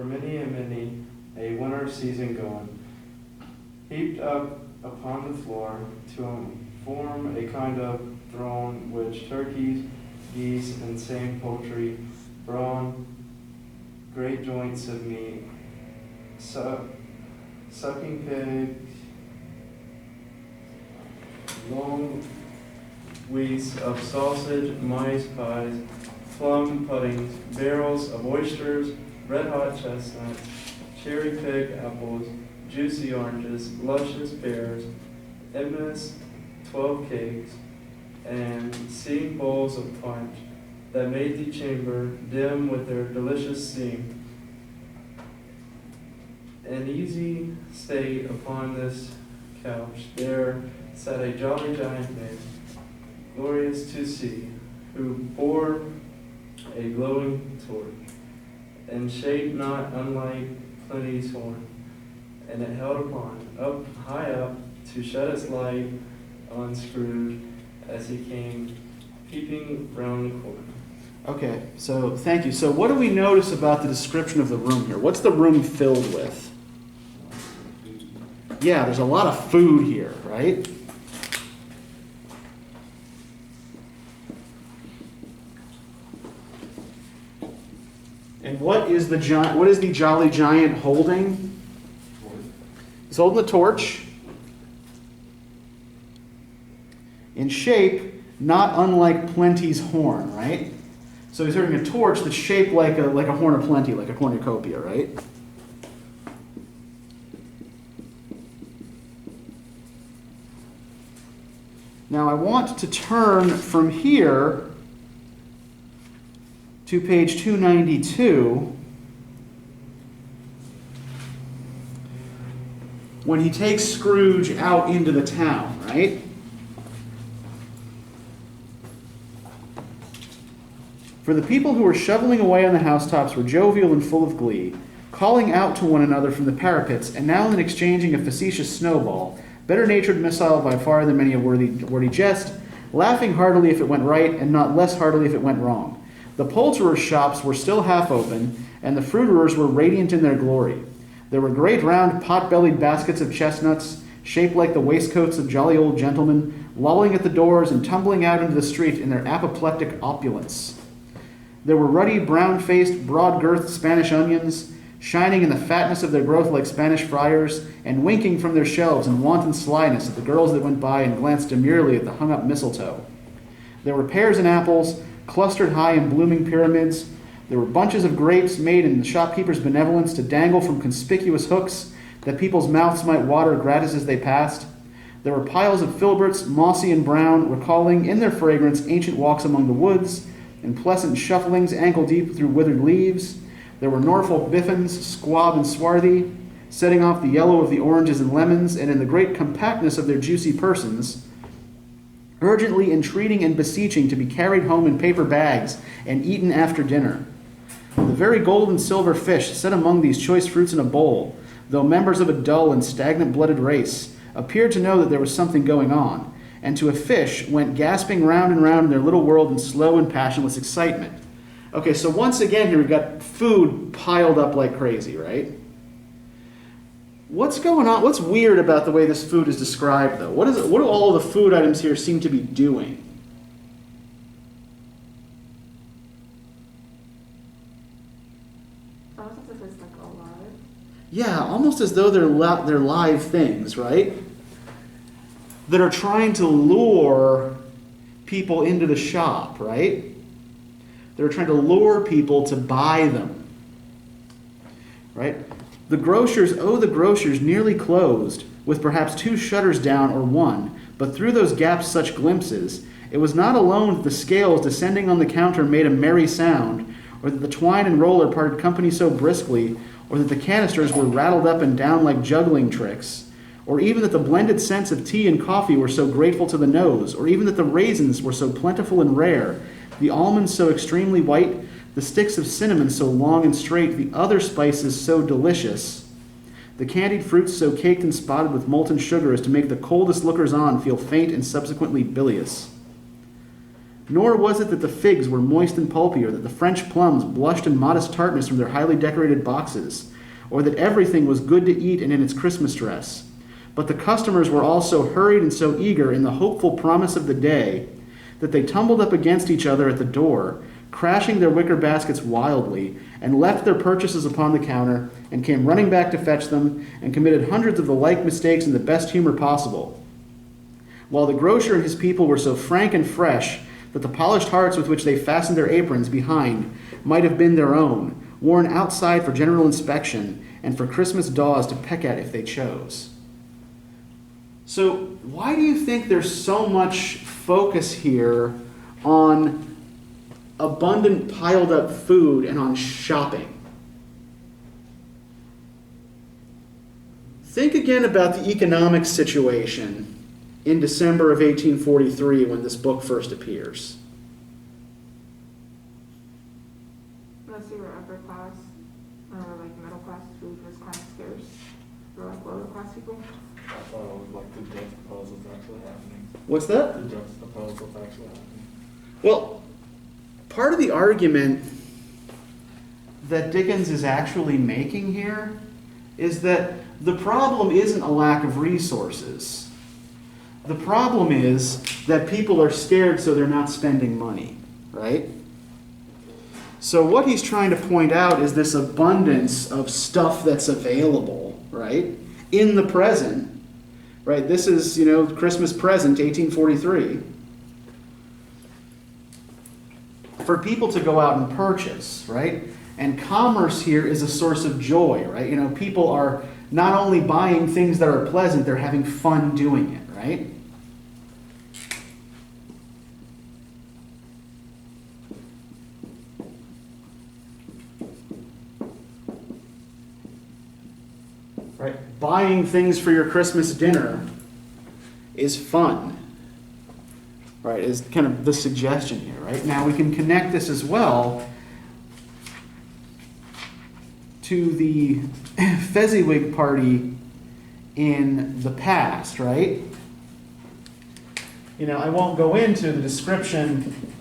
many a winter season gone, heaped up upon the floor to form a kind of throne which turkeys, geese, and same poultry, brawn, great joints of meat, sucking pigs, long wreaths of sausage, mice pies, plum puddings, barrels of oysters, red-hot chestnuts, cherry pig apples, juicy oranges, luscious pears, endless 12 cakes, and seeing bowls of punch that made the chamber dim with their delicious steam. An easy state upon this couch there sat a jolly giant man, glorious to see, who bore a glowing torch, and shape not unlike Pliny's horn, and it held upon, up high up, to shed its light on Scrooge as he came peeping round the corner. Okay, so thank you. So what do we notice about the description of the room here? What's the room filled with? Yeah, there's a lot of food here, right? And what is the jolly giant holding? He's holding the torch. In shape, not unlike Plenty's horn, right? So he's holding a torch that's shaped like a horn of plenty, like a cornucopia, right? Now I want to turn from here to page 292, when he takes Scrooge out into the town, right? For the people who were shoveling away on the housetops were jovial and full of glee, calling out to one another from the parapets, and now and then exchanging a facetious snowball, better-natured missile by far than many a wordy jest, laughing heartily if it went right, and not less heartily if it went wrong. The poulterers' shops were still half open, and the fruiterers were radiant in their glory. There were great round pot-bellied baskets of chestnuts, shaped like the waistcoats of jolly old gentlemen, lolling at the doors and tumbling out into the street in their apoplectic opulence. There were ruddy, brown-faced, broad-girthed Spanish onions, shining in the fatness of their growth like Spanish friars, and winking from their shelves in wanton slyness at the girls that went by and glanced demurely at the hung-up mistletoe. There were pears and apples, clustered high in blooming pyramids. There were bunches of grapes made in the shopkeeper's benevolence to dangle from conspicuous hooks that people's mouths might water gratis as they passed. There were piles of filberts, mossy and brown, recalling in their fragrance ancient walks among the woods, and pleasant shufflings ankle-deep through withered leaves. There were Norfolk biffins, squab and swarthy, setting off the yellow of the oranges and lemons, and in the great compactness of their juicy persons, urgently entreating and beseeching to be carried home in paper bags and eaten after dinner. The very gold and silver fish set among these choice fruits in a bowl, though members of a dull and stagnant-blooded race, appeared to know that there was something going on, and to a fish went gasping round and round in their little world in slow and passionless excitement. Okay, so once again here we've got food piled up like crazy, right? What's going on? What's weird about the way this food is described, though? What do all of the food items here seem to be doing? Almost as if it's like alive. Yeah, almost as though they're live things, right? That are trying to lure people into the shop, right? They're trying to lure people to buy them, right? The grocers nearly closed, with perhaps 2 shutters down or 1, but through those gaps such glimpses, it was not alone that the scales descending on the counter made a merry sound, or that the twine and roller parted company so briskly, or that the canisters were rattled up and down like juggling tricks, or even that the blended scents of tea and coffee were so grateful to the nose, or even that the raisins were so plentiful and rare, the almonds so extremely white, the sticks of cinnamon so long and straight, the other spices so delicious, the candied fruits so caked and spotted with molten sugar as to make the coldest lookers-on feel faint and subsequently bilious. Nor was it that the figs were moist and pulpy, or that the French plums blushed in modest tartness from their highly decorated boxes, or that everything was good to eat and in its Christmas dress. But the customers were all so hurried and so eager in the hopeful promise of the day that they tumbled up against each other at the door, crashing their wicker baskets wildly, and left their purchases upon the counter, and came running back to fetch them, and committed hundreds of the like mistakes in the best humor possible. While the grocer and his people were so frank and fresh that the polished hearts with which they fastened their aprons behind might have been their own, worn outside for general inspection, and for Christmas daws to peck at if they chose. So, why do you think there's so much focus here on abundant piled up food and on shopping. Think again about the economic situation in December of 1843 when this book first appears. Unless you were upper class or like middle class, food was kind of scarce for like lower class people. I thought it was like to juxtapose what's actually happening. What's that? To juxtapose what's actually happening. Well, part of the argument that Dickens is actually making here is that the problem isn't a lack of resources. The problem is that people are scared, so they're not spending money, right? So what he's trying to point out is this abundance of stuff that's available, right, in the present, right? This is, Christmas present, 1843. For people to go out and purchase, right? And commerce here is a source of joy, right? People are not only buying things that are pleasant, they're having fun doing it, right? Right? Buying things for your Christmas dinner is fun. Right? Is kind of the suggestion here, right? Now we can connect this as well to the Fezziwig party in the past, right? I won't go into the description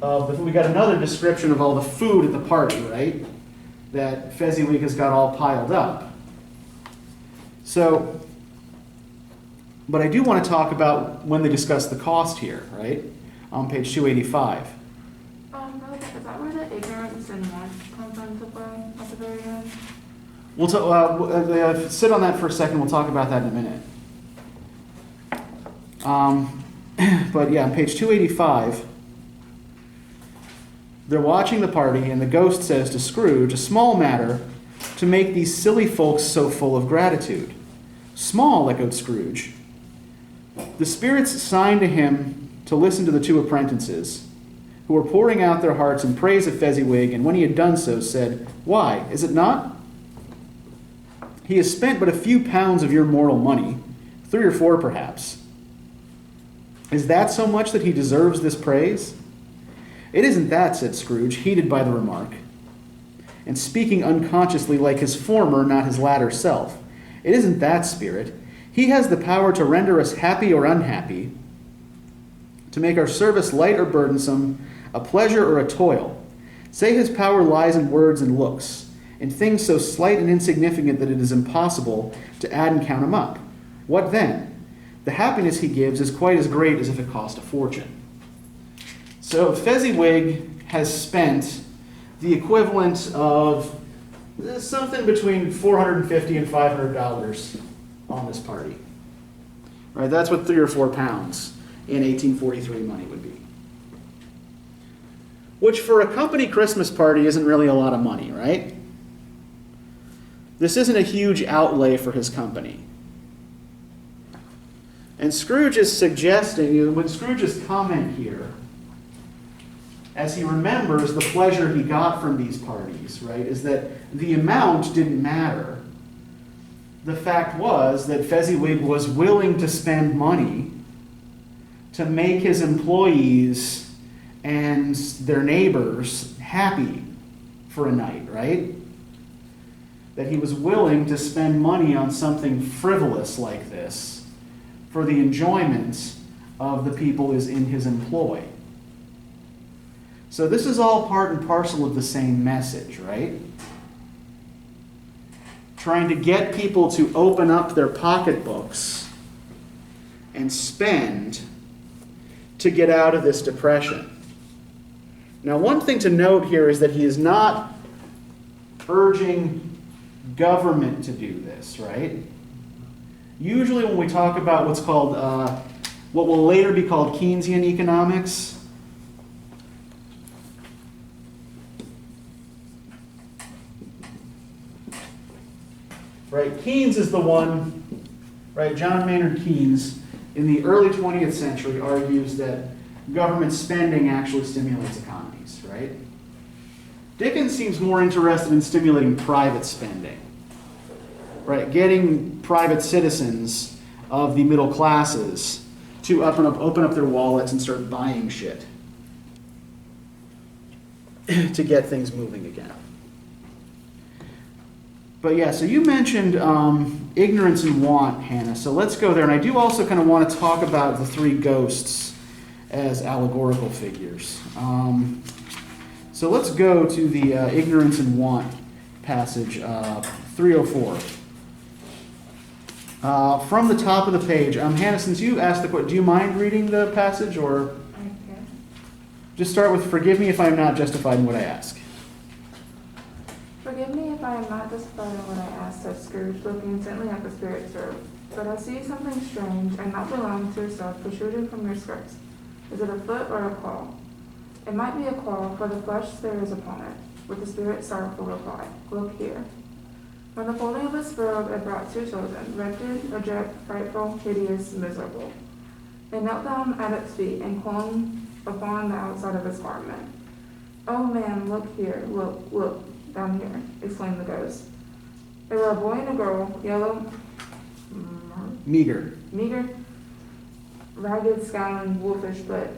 of, we got another description of all the food at the party, right? That Fezziwig has got all piled up. So, but I do want to talk about when they discuss the cost here, right? On page 285. Really quick, is that where the ignorance and want comes into play at the very end? We'll sit on that for a second. We'll talk about that in a minute. But yeah, on page 285, they're watching the party, and the ghost says to Scrooge, "A small matter to make these silly folks so full of gratitude." "Small," echoed Scrooge. The spirits signed to him to listen to the two apprentices, who were pouring out their hearts in praise of Fezziwig, and when he had done so, said, "Why, is it not? He has spent but a few pounds of your mortal money, 3 or 4 perhaps. Is that so much that he deserves this praise?" "It isn't that," said Scrooge, heated by the remark, and speaking unconsciously like his former, not his latter self. "It isn't that, Spirit. He has the power to render us happy or unhappy, to make our service light or burdensome, a pleasure or a toil. Say his power lies in words and looks, in things so slight and insignificant that it is impossible to add and count him up. What then? The happiness he gives is quite as great as if it cost a fortune." So Fezziwig has spent the equivalent of something between $450 and $500 on this party. Right? That's what 3 or 4 pounds in 1843 money would be. Which for a company Christmas party isn't really a lot of money, right? This isn't a huge outlay for his company. And Scrooge is suggesting, when Scrooge's comment here, as he remembers the pleasure he got from these parties, right, is that the amount didn't matter. The fact was that Fezziwig was willing to spend money to make his employees and their neighbors happy for a night, right? That he was willing to spend money on something frivolous like this for the enjoyment of the people is in his employ. So this is all part and parcel of the same message, right? Trying to get people to open up their pocketbooks and spend to get out of this depression. Now, one thing to note here is that he is not urging government to do this, right? Usually when we talk about what's called, what will later be called Keynesian economics, right? Keynes is the one, right? John Maynard Keynes in the early 20th century argues that government spending actually stimulates economies, right? Dickens seems more interested in stimulating private spending, right? Getting private citizens of the middle classes to open up their wallets and start buying shit to get things moving again. But yeah, so you mentioned ignorance and want, Hannah. So let's go there. And I do also kind of want to talk about the three ghosts as allegorical figures. So let's go to the ignorance and want passage, 304. From the top of the page, Hannah, since you asked the question, do you mind reading the passage, or Okay. just start with, forgive me if I am not justified in what I ask. Forgive me if I am not justified in what I ask, said Scrooge, looking intently at the spirit served. But I see something strange and not belonging to yourself protruding from your skirts. Is it a foot or a claw? It might be a claw, for the flesh there is upon it. With the spirit sorrowful reply, look here. From the folding of his robe it brought two children, wretched, abject, frightful, hideous, miserable. They knelt down at its feet and clung upon the outside of his garment. Oh man, look here, look, down here, exclaimed the ghost. They were a boy and a girl, yellow, Meager. ragged, scowling, wolfish, but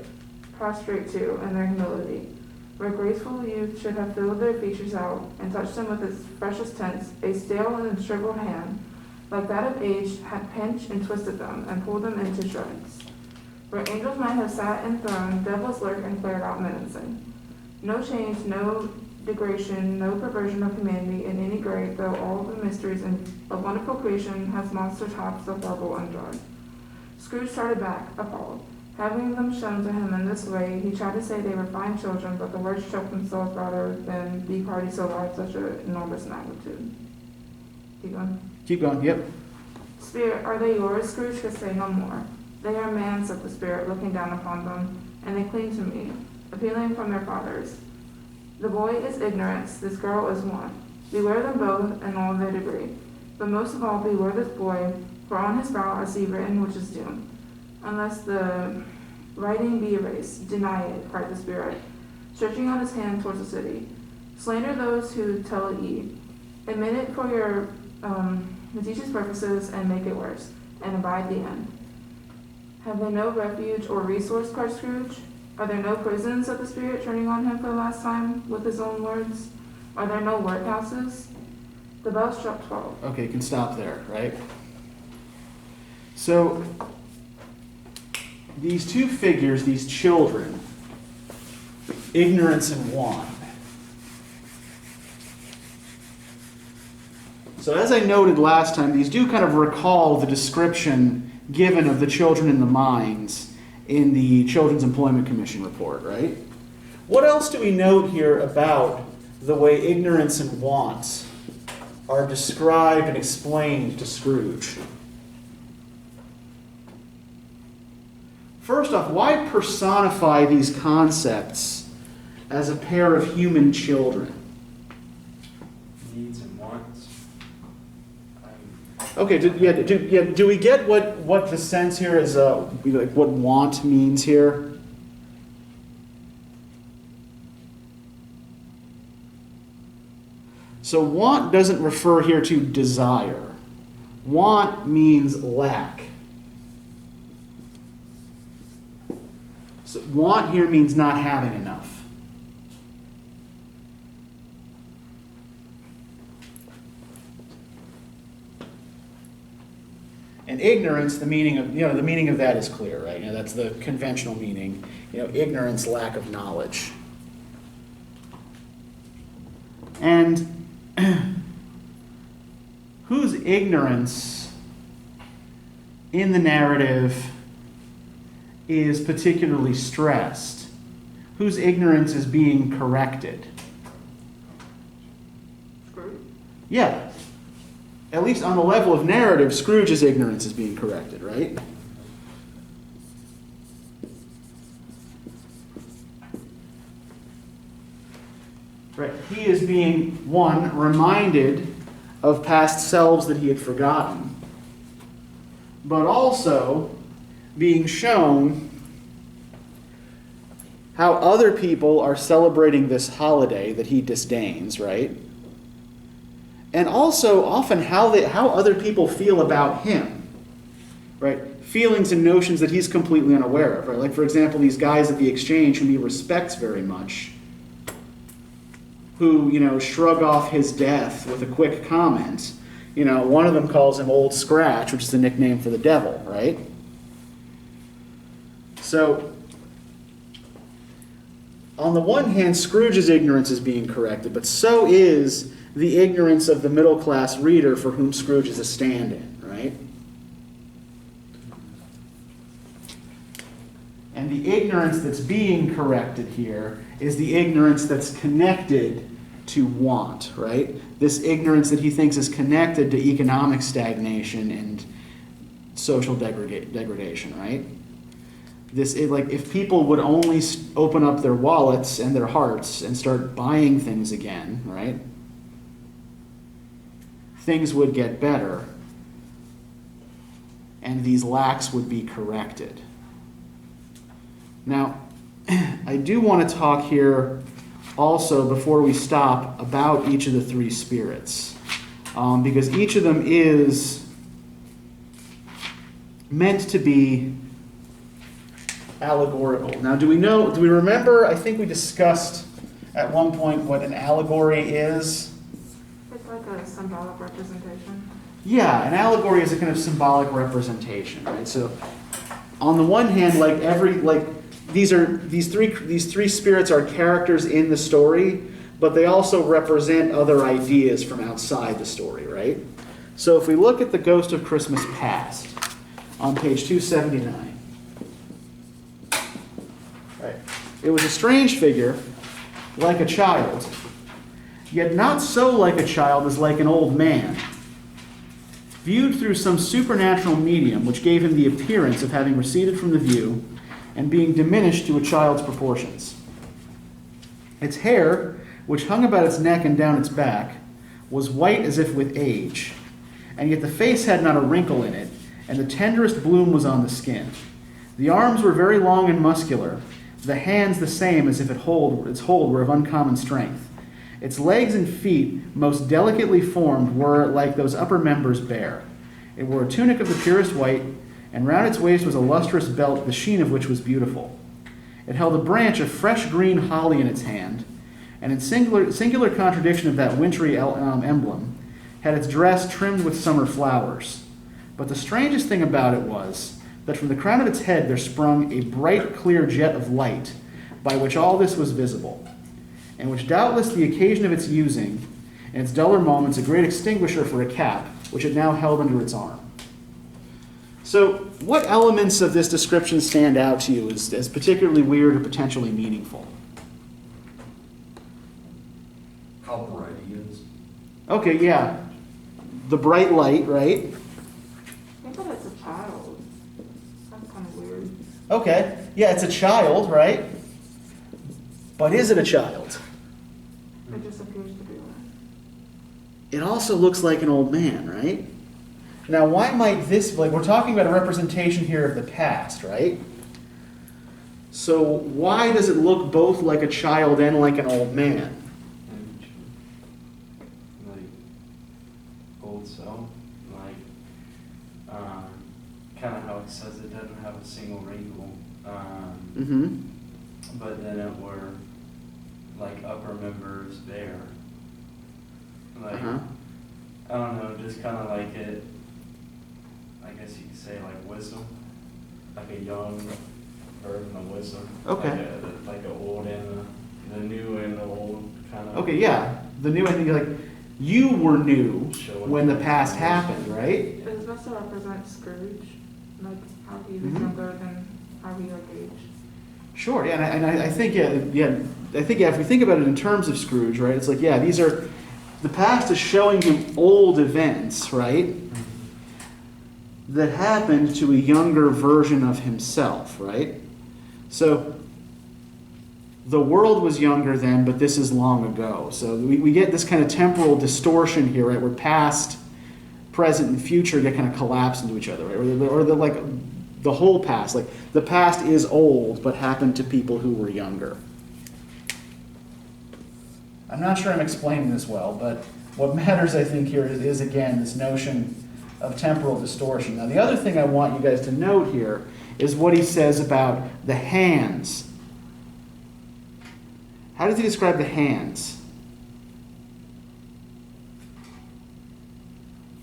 prostrate too in their humility. Where graceful youth should have filled their features out and touched them with its freshest tints, a stale and shriveled hand, like that of age, had pinched and twisted them and pulled them into shreds. Where angels might have sat enthroned, devils lurk and flared out menacing. No change, no degradation, no perversion of humanity in any grade, though all the mysteries of wonderful creation has monster tops of horrible undried. Scrooge started back, appalled. Having them shown to him in this way, he tried to say they were fine children, but the words choked themselves rather than be party so large, such an enormous magnitude. Keep going. Keep going, yep. Spirit, are they yours? Scrooge could say no more. They are man, said the spirit, looking down upon them, and they cling to me, appealing from their fathers. The boy is ignorance, this girl is want. Beware them both in all their degree. But most of all, beware this boy, for on his brow I see written which is doom. Unless the writing be erased, deny it, cried the spirit, stretching out his hand towards the city. Slander those who tell it ye. Admit it for your litigious purposes, and make it worse, and abide the end. Have they no refuge or resource, cried Scrooge? Are there no prisons, said the spirit, turning on him for the last time with his own words? Are there no workhouses? The bell struck 12. Okay, you can stop there, right? So, these two figures, these children, ignorance and want. So as I noted last time, these do kind of recall the description given of the children in the mines in the Children's Employment Commission report, right? What else do we note here about the way ignorance and want are described and explained to Scrooge? First off, why personify these concepts as a pair of human children? Needs and wants. Okay, do we get what the sense here is, like what want means here? So want doesn't refer here to desire. Want means lack. So want here means not having enough. And ignorance, the meaning of that is clear, right? That's the conventional meaning. Ignorance, lack of knowledge. And whose ignorance in the narrative is particularly stressed? Whose ignorance is being corrected? Scrooge? Yeah. At least on the level of narrative, Scrooge's ignorance is being corrected, right? Right. He is being, one, reminded of past selves that he had forgotten, but also being shown how other people are celebrating this holiday that he disdains, right? And also often how other people feel about him, right? Feelings and notions that he's completely unaware of, right? Like, for example, these guys at the exchange whom he respects very much, who, shrug off his death with a quick comment. One of them calls him Old Scratch, which is a nickname for the devil, right? So, on the one hand, Scrooge's ignorance is being corrected, but so is the ignorance of the middle-class reader for whom Scrooge is a stand-in, right? And the ignorance that's being corrected here is the ignorance that's connected to want, right? This ignorance that he thinks is connected to economic stagnation and social degradation, right? If people would only open up their wallets and their hearts and start buying things again, right? Things would get better, and these lacks would be corrected. Now, I do want to talk here also, before we stop, about each of the three spirits, because each of them is meant to be allegorical. Now, do we remember, I think we discussed at one point what an allegory is? It's like a symbolic representation. Yeah, an allegory is a kind of symbolic representation, right? So, on the one hand, these three spirits are characters in the story, but they also represent other ideas from outside the story, right? So if we look at the Ghost of Christmas Past on page 279, right? It was a strange figure, like a child, yet not so like a child as like an old man, viewed through some supernatural medium which gave him the appearance of having receded from the view and being diminished to a child's proportions. Its hair, which hung about its neck and down its back, was white as if with age, and yet the face had not a wrinkle in it, and the tenderest bloom was on the skin. The arms were very long and muscular, the hands the same as if its hold were of uncommon strength. Its legs and feet, most delicately formed, were, like those upper members, bare. It wore a tunic of the purest white, and round its waist was a lustrous belt, the sheen of which was beautiful. It held a branch of fresh green holly in its hand, and in singular contradiction of that wintry emblem, had its dress trimmed with summer flowers. But the strangest thing about it was that from the crown of its head there sprung a bright, clear jet of light, by which all this was visible, and which doubtless the occasion of its using, in its duller moments, a great extinguisher for a cap, which it now held under its arm. So, what elements of this description stand out to you as particularly weird or potentially meaningful? How bright he is. Okay, yeah. The bright light, right? I think that it's a child. That's kind of weird. Okay, yeah, it's a child, right? But is it a child? It just appears to be one. It also looks like an old man, right? Now, why might this, we're talking about a representation here of the past, right? So why does it look both like a child and like an old man? Like old self, kind of how it says it doesn't have a single wrinkle. But then it were like upper members bare. I don't know, just kind of like it. I guess you could say like wisdom, like a young version of wisdom. Okay. Like an old and the new and the old kind of. Okay, yeah. The new, I think, like, you were new when the past happened, right? It's supposed to represent Scrooge, like how he was younger than how he aged. Sure, yeah, and I think, if we think about it in terms of Scrooge, right, it's like, yeah, the past is showing him old events, right, that happened to a younger version of himself, right? So, the world was younger then, but this is long ago. So we get this kind of temporal distortion here, right, where past, present, and future get kind of collapsed into each other, right? Or the whole past. Like, the past is old, but happened to people who were younger. I'm not sure I'm explaining this well, but what matters, I think, here is again, this notion of temporal distortion. Now, the other thing I want you guys to note here is what he says about the hands. How does he describe the hands?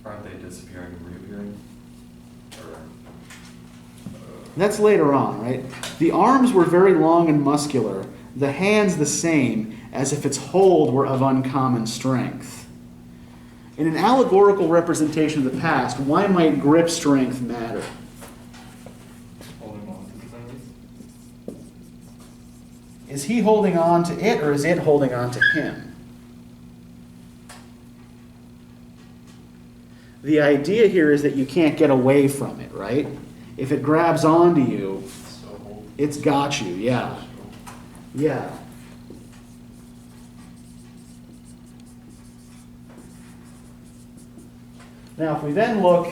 Aren't they disappearing and reappearing? That's later on, right? The arms were very long and muscular, the hands the same, as if its hold were of uncommon strength. In an allegorical representation of the past, why might grip strength matter? Holding on to things. Is he holding on to it, or is it holding on to him? The idea here is that you can't get away from it, right? If it grabs onto you, it's got you, yeah. Yeah. Now, if we then look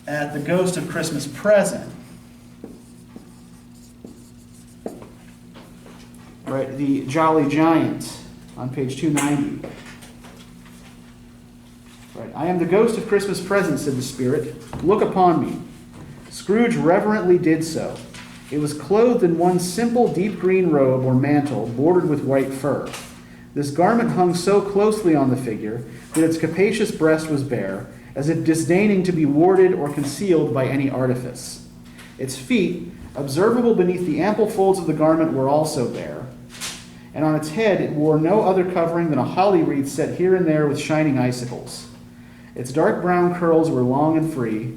at the Ghost of Christmas Present, right, the Jolly Giant on page 290. Right, I am the ghost of Christmas Present, said the spirit. Look upon me. Scrooge reverently did so. It was clothed in one simple deep green robe or mantle bordered with white fur. This garment hung so closely on the figure that its capacious breast was bare, as if disdaining to be warded or concealed by any artifice. Its feet, observable beneath the ample folds of the garment, were also bare, and on its head it wore no other covering than a holly wreath set here and there with shining icicles. Its dark brown curls were long and free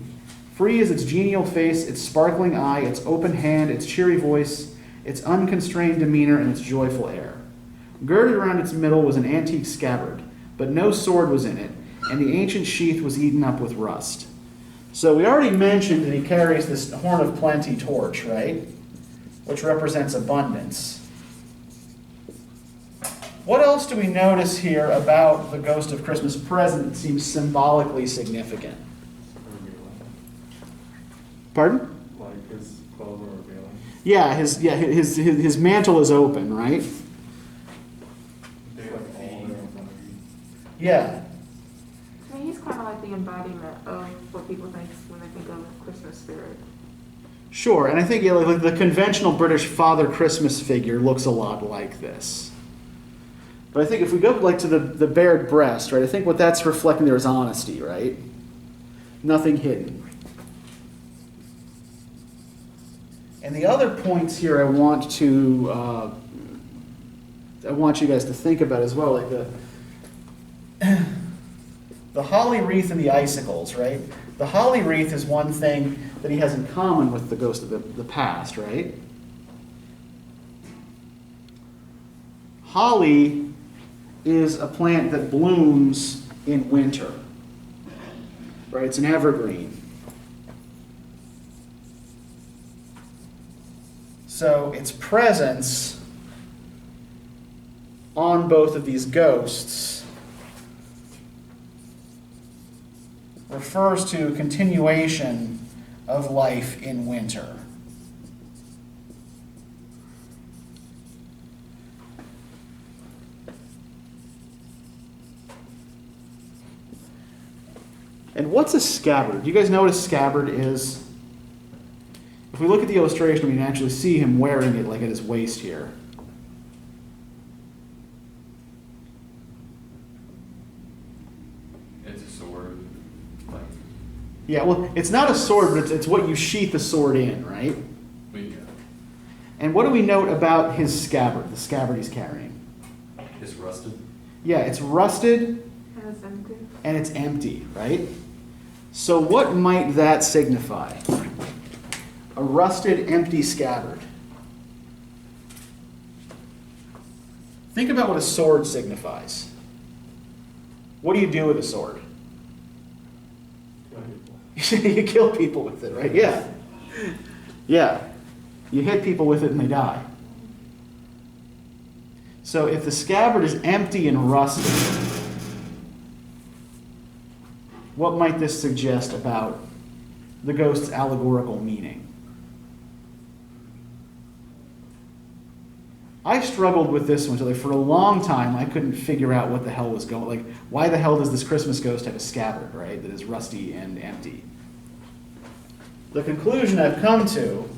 as its genial face, its sparkling eye, its open hand, its cheery voice, its unconstrained demeanor, and its joyful air. Girded around its middle was an antique scabbard, but no sword was in it, and the ancient sheath was eaten up with rust. So we already mentioned that he carries this horn of plenty torch, right? Which represents abundance. What else do we notice here about the Ghost of Christmas Present that seems symbolically significant? Pardon? Like his clothes are revealing. Yeah, his mantle is open, right? They like all there in front of you. Yeah. I mean, he's kind of like the embodiment of what people think when they think of Christmas spirit. Sure, and I think like the conventional British Father Christmas figure looks a lot like this. But I think if we go like to the bared breast, right, I think what that's reflecting there is honesty, right? Nothing hidden. And the other points here I want you guys to think about as well, like the holly wreath and the icicles, right? The holly wreath is one thing that he has in common with the ghost of the past, right? Holly is a plant that blooms in winter, right? It's an evergreen. So its presence on both of these ghosts refers to continuation of life in winter. And what's a scabbard? Do you guys know what a scabbard is? If we look at the illustration, we can actually see him wearing it like at his waist here. It's a sword. Like, Yeah, well, it's not a sword, but it's what you sheath the sword in, right? yeah. And what do we note about his scabbard, the scabbard he's carrying? It's rusted. Yeah, it's rusted And it's empty. and it's empty, right? So what might that signify? A rusted, empty scabbard. Think about what a sword signifies. What do you do with a sword? You kill people with it, right? Yeah. Yeah. You hit people with it and they die. So if the scabbard is empty and rusted, what might this suggest about the ghost's allegorical meaning. I struggled with this one, so like for a long time I couldn't figure out what the hell was going, like why the hell does this Christmas ghost have a scabbard, right, that is rusty and empty? The conclusion I've come to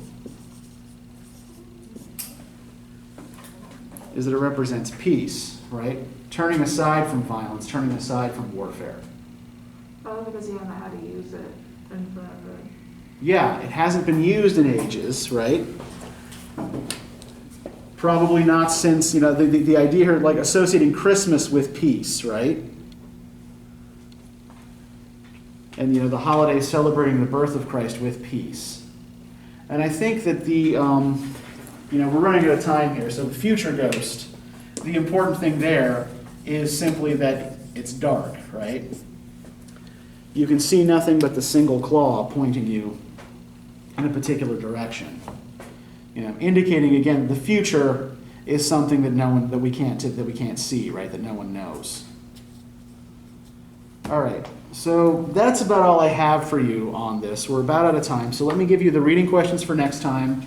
is that it represents peace, right? Turning aside from violence, turning aside from warfare. Probably because you don't know how to use it in forever. Yeah, it hasn't been used in ages, right? Probably not since, the idea here, like associating Christmas with peace, right? And, the holiday celebrating the birth of Christ with peace. And I think that we're running out of time here, so the future ghost, the important thing there is simply that it's dark, right? You can see nothing but the single claw pointing you in a particular direction. Indicating again the future is something that we can't see, right? That no one knows. All right, so that's about all I have for you on this. We're about out of time, so let me give you the reading questions for next time,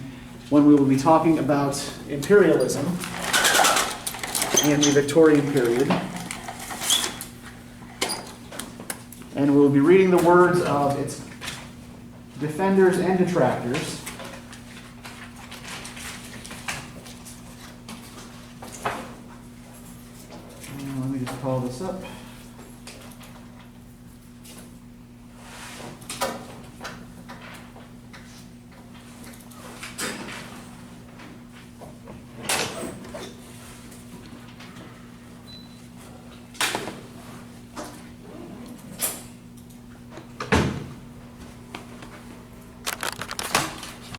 when we will be talking about imperialism and the Victorian period. And we'll be reading the words of its defenders and detractors. Let me just call this up.